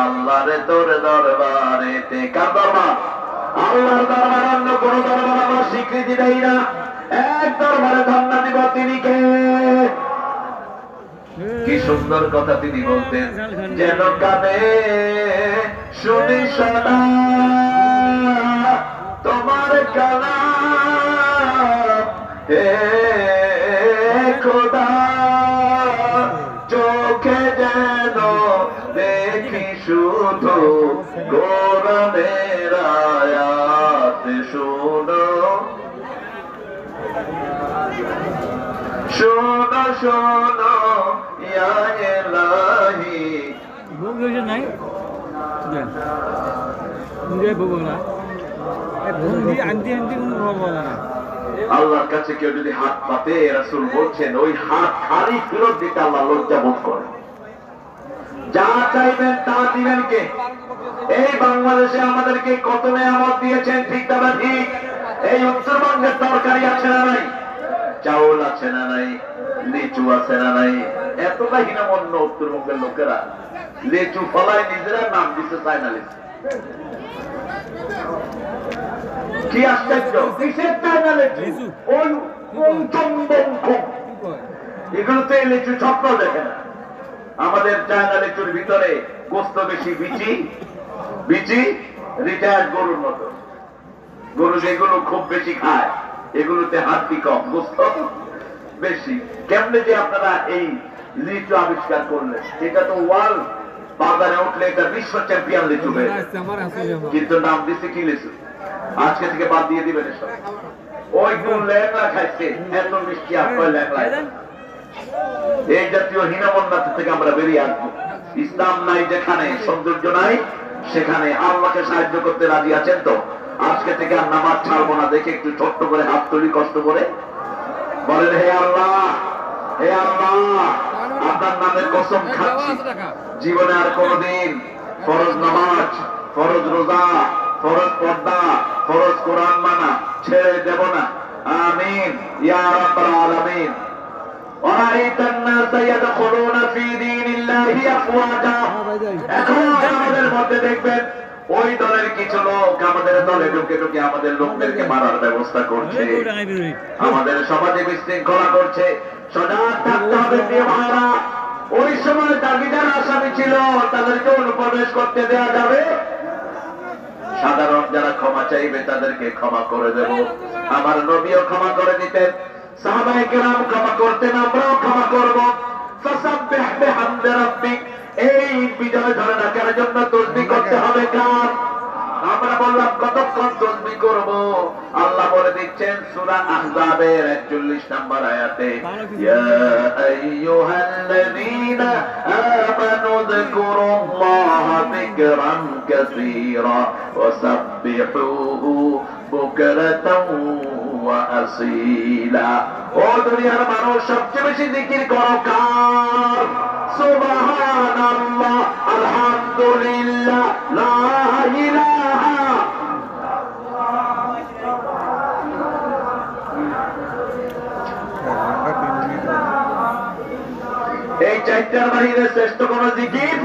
আল্লাহর দরবারেতে। কার দরবার? আল্লাহর দরবার। অন্য কোন দরবার আমরা স্বীকৃতি দেই না, এক দরবারে ধন্যবাদ দিব। তিনি কে? কি সুন্দর কথা তিনি বলতেন, যেন কানে শুনি সদা তোমার কালাম হে খোদা, চোখে যেন দেখি শুধু কোরআনের আয়াত, শোনো শোনো শোনো ইয়া ইলাহি। নাই আল্লাহর কাছে কেউ যদি হাত পাতে, রাসূল বলছেন ওই হাত খালি ফেরত দিতে আল্লাহ লজ্জা বোধ করে। যা চাইবেন তা দিবেন কে? এই বাংলাদেশে আমাদেরকে কত নেয়ামত দিয়েছেন, ঠিক না ঠিক? এই উত্তরবঙ্গের তরকারি আছে না নাই, চাউল আছে না নাই, লিচু আছে না নাই? এতটা হীনমন্য উত্তরবঙ্গের লোকেরা লিচু ফলায় নিজেরা নাম দিতে চায় না। লিচু কি আশ্চর্য! কিসের চায়না লিচু? ওই এগুলোতে লিচু স্বপ্ন দেখে না। আমাদের চায়না লিচুর ভিতরে গোস্ত বেশি, বিচি বিচি রিটায়ার্ড গরুর মতো। গরু যেগুলো খুব বেশি খায়, এগুলোতে হাড্ডি কম, গোস্ত বেশি। কেমনে যে আপনারা এই লিচু আবিষ্কার করলেন? এটা তো ওয়ার্ল্ড বাজারে উঠলে এটা বিশ্ব চ্যাম্পিয়ন লিচু হয়ে, কিন্তু নাম দিচ্ছে কি লিচু? আজকে থেকে বাদ দিয়ে দিবেন এসব। ওই কোন ল্যাংলা খাইছে এত মিষ্টি, আপনার ল্যাংলা। এই জাতীয় হীনমন্যতা থেকে আমরা বেরিয়ে আসবো। ইসলাম নাই যেখানে, সৌন্দর্য নাই সেখানে। আল্লাহকে সাহায্য করতে রাজি আছেন তো? আজকে থেকে আর নামাজ ছাড়বো না। দেখে একটু ছোট্ট করে হাত তুলি, কষ্ট করে বলেন, হে আল্লাহ, হে আল্লাহ, আপনার নামের কসম খাচ্ছি জীবনে আর কোনদিন ফরজ নামাজ, ফরজ রোজা, ফরজ পর্দা, ফরজ কোরআন মানা ছেড়ে দেব না। আমিন ইয়া রাব্বাল আলামিন। এখন আমাদের মধ্যে দেখবেন ওই দলের কিছু লোক আমাদের দলে ঢুকে ঢুকে আমাদের লোকদেরকে মারার ব্যবস্থা করছে, আমাদের সমাজে বিশৃঙ্খলা করছে। সজাগ থাকতে হবে প্রিয় ভাইরা। ওই সময় দাবিদার আসামি ছিল, তাদেরকে অনুপ্রবেশ করতে দেওয়া যাবে? সাধারণ যারা ক্ষমা চাইবে তাদেরকে ক্ষমা করে দেব। আমার নবীও ক্ষমা করে দিতেন, সাহাবায়ে কেরাম ক্ষমা করতেন, আমরাও ক্ষমা করব। ফাসাব্বিহ বিহামদি রাব্বিক। এই বিজয় ধরে রাখার জন্য তাসবিহ করতে হবে কার? আমরা বললাম কতক্ষণ তাসবিহ করব? আল্লাহ বলে দিচ্ছেন সূরা আহজাবের 41 নম্বর আয়াতে, ইয়া আইয়ুহাল্লাযীনা আমানু যিকুরুল্লাহা যিকরান কাসীরা ওয়া সাব্বিহুহু বুকরাতাও ওয়া আসীলা। ও দুনিয়ার মানুষ, সবচেয়ে বেশি জিকির করো কার? সুবহানাল্লাহ, আলহামদুলিল্লাহ, লা ইলাহা। এই চারটার বাহিরে শ্রেষ্ঠ কোন জিকির?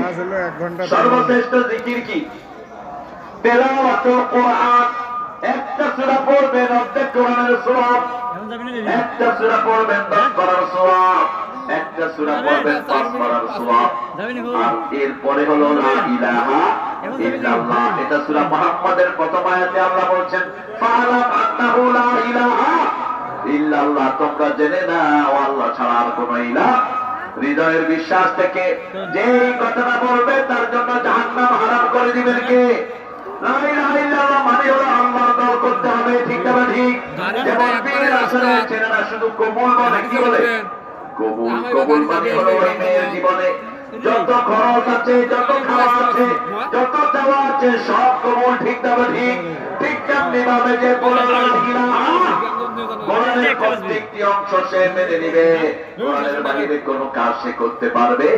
সর্বশ্রেষ্ঠ জিকির কি? তেলাওয়াতুল কোরআন। একটা সূরা পড়বেন অর্ধেক কোরআনের সওয়াব, একটা সূরা পড়বেন 10 পারার সওয়াব, একটা সূরা পড়বেন 5 পারার সওয়াব। আর এরপরে হলো লা ইলাহা ইল্লাল্লাহ। এটা সূরা মুহাম্মাদের প্রথম আয়াতে আল্লাহ বলছেন, ফাআলাম আন্নাহু লা ইলাহা ইল্লাল্লাহ। তোমরা জেনে নাও আল্লাহ ছাড়া আর কোনো ইলাহ। হৃদয়ের বিশ্বাস থেকে যেই কথাটা বলবে তার জন্য জাহান্নাম হারাম করে দিবেন কে? লা ইলাহা ইল্লাল্লাহ মানে হলো আল্লাহর দল করতে হবে, ঠিক না ঠিক? যেমন পীরের আসলে ছেলেরা শুধু কবুল বলে, কি বলে? কবুল। কবুল মানে হলো ওই মেয়ের জীবনে যত খরচ আছে, যত খাওয়া আছে, যত চাওয়া আছে সব কবুল, ঠিক না ঠিক? ঠিক তেমনি ভাবে যে বলে লা ইলাহা, কোরআনের প্রত্যেকটি অংশ সে মেনে নিবে, কোরআনের বাহিরে কোনো কাজ সে করতে পারবে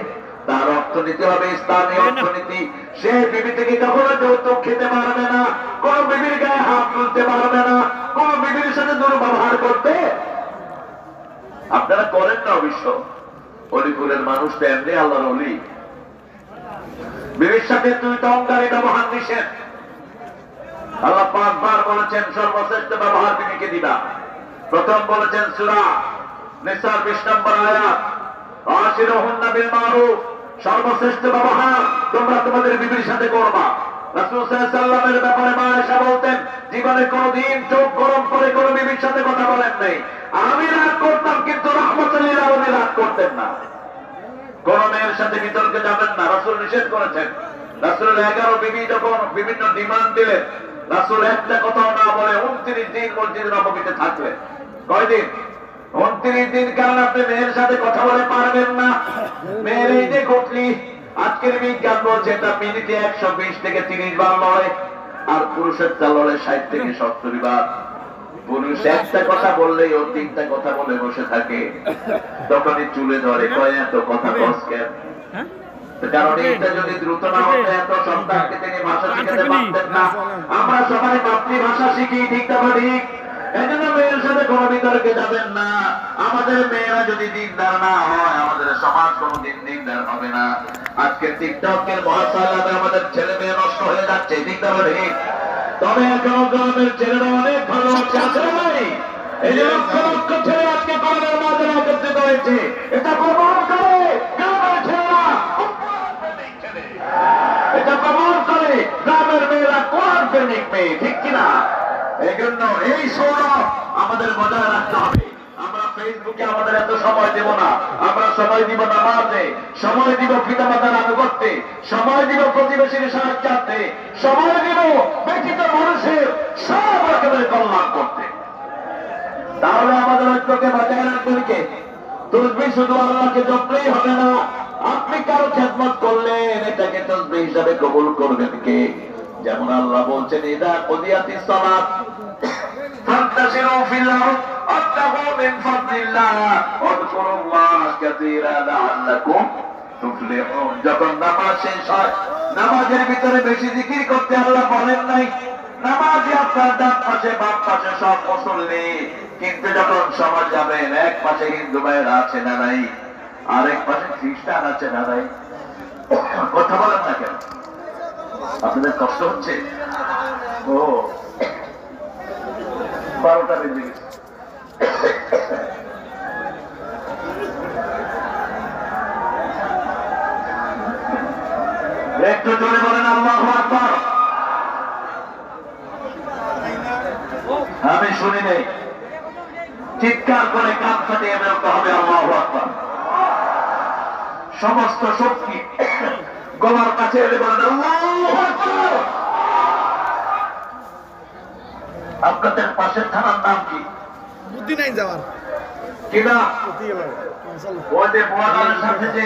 তার অর্থনীতি হবে ইসলামী অর্থনীতি। সে বিবি থেকে কখনো যৌতুক খেতে পারবে না, কোন বিবির গায়ে হাত তুলতে পারবে না, কোন বিবির সাথে দুর্ব্যবহার করতে আপনারা করেন না। অবশ্য অলিপুরের মানুষ তো এমনি আল্লাহর অলি। বিবির সাথে তুই তঙ্গারি ব্যবহার নিষেধ। আল্লাহ 5 বার বলেছেন সর্বশ্রেষ্ঠ ব্যবহার বিবিকে দিবা। প্রথম বলেছেন সূরা নিসার 20 নম্বর আয়াত, আশিরুহুন্না বিল মারুফ, সর্বশ্রেষ্ঠ ব্যবহার তোমরা তোমাদের বিবির সাথে করবা। রাসূল সাল্লাল্লাহু আলাইহি ওয়াসাল্লামের ব্যাপারে মা আয়েশা বলতেন, জীবনে কোনদিন চোখ গরম করে কোন বিবির সাথে কথা বলেন নাই। আমি রাগ করতাম কিন্তু রাহমাতুল লিল আলামিন রাগ করতেন না। কোন মেয়ের সাথে বিতর্কে যাবেন না, রাসূল নিষেধ করেছেন। রাসূলের 11 বিবি যখন বিভিন্ন ডিমান্ড দিলেন, রাসূল একটা কথাও না বলে 29 দিন মসজিদে নববীতে থাকলেন। কয়দিন? 29 দিন। কারণ আপনি মেয়ের সাথে কথা বলে পারবেন না। মেয়ের এই যে ঘটলি, আজকের বিজ্ঞান বলছে এটা মিনিটে 120 থেকে 30 বার লড়ে, আর পুরুষের তা লড়ে 60 থেকে 70 বার। পুরুষ একটা কথা বললেই ও 3টা কথা বলে বসে থাকে, তখনই চুলে ধরে, কয় এত কথা বস কেন? কারণ এটা যদি দ্রুত না হতো এত সন্তানকে তিনি ভাষা শিখাতে পারতেন না। আমরা সবাই মাতৃভাষা শিখি, ঠিক না ঠিক? এই জন্য মেয়ের সাথে কোনো বিতর্কে যাবেন না। আমাদের মেয়েরা যদি দিনদার না হয়, আমাদের সমাজ কোনোদিন দিনদার হবে না। আজকে টিকটকের মহাশালাতে আমাদের ছেলে মেয়ে নষ্ট হয়ে যাচ্ছে, ঠিক না ঠিক? তবে এখন গ্রামের ছেলেরা অনেক ভালো হচ্ছে, আছে ভাই? এই যে লক্ষ লক্ষ ছেলে আজকে গ্রামের মাঝে একত্রিত হয়েছে, এটা প্রমাণ করে গ্রামের ছেলেরা, এটা প্রমাণ করে গ্রামের মেয়েরা কোরআন প্রেমিক মেয়ে, ঠিক কিনা? এই জন্য এই সৌরভ আমাদের বজায় রাখতে হবে। আমরা ফেসবুকে আমাদের এত সময় দেব না, আমরা সময় দিব নামাজে, সময় দিব পিতামাতার আনুগত্যে, সময় দিব প্রতিবেশীর সাহায্যার্থে, সময় দিব ব্যক্তিত মানুষের সব রকমের কল্যাণ করতে। তাহলে আমাদের ঐক্যকে বজায় রাখবেন কে? তসবিহ শুধু আল্লাহকে জপলেই হবে না, আপনি কারো খেদমত করলেন, এটাকে তসবিহ হিসাবে কবুল করবেন কে? যেমন আল্লাহ বলছেন, ইদা কুদিয়াতিস সালাত ফান্তাশিরু ফিল আরদ ওয়াবতাগু মিন ফাদলিল্লাহ ওয়াযকুরুল্লাহ কাসীরা লাআল্লাকুম তুফলিহুন। যখন নামাজ শেষ হয়, নামাজের ভিতরে বেশি জিকির করতে আল্লাহ বলেন নাই। নামাজে আপনার ডান পাশে বাম পাশে সব মুসল্লি, কিন্তু যখন সমাজ যাবেন, এক পাশে হিন্দু ভাইয়েরা আছে না নাই, আরেক পাশে খ্রিস্টান আছে না নাই, কথা বলেন না কেন? আপনাদের কষ্ট হচ্ছে? ও 12টা বেজে গেছে। একটু জোরে বলেন আল্লাহু আকবার। আমি শুনি নেই, চিৎকার করে কান ফাটিয়ে বেরোতে হবে আল্লাহু আকবার। সমস্ত শক্তি গলার কাছে এলে বলেন আল্লাহু আকবার। আপনাদের পাশের থানার নাম কি? বুদ্ধি নাই যাওয়ার কিনা? ওই যে বোয়ালের সাথে যে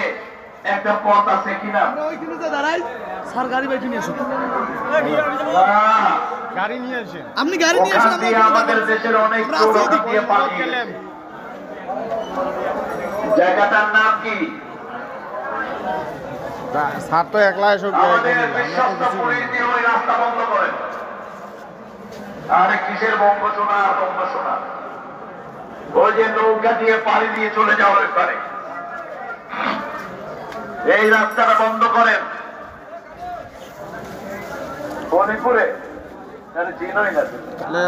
একটা পথ আছে কিনা? ওইখানে যে দাঁড়াই স্যার গাড়ি বাইকে নিয়ে আসেন, গাড়ি নিয়ে আসেন, আপনি গাড়ি নিয়ে আসেন। আমাদের দেশের অনেক দিয়ে পালিয়ে জায়গাটার নাম কি? স্যার তো একলা এসব আমাদের বিশ্বস্ত পুলিশ দিয়ে ওই রাস্তা বন্ধ করেন। আরে কিসের বঙ্গ সোনা আর বঙ্গ সোনা? ওই যে নৌকা দিয়ে পাড়ি দিয়ে চলে যাওয়ার পারে, এই রাস্তাটা বন্ধ করেন। মণিপুরে চিনই না।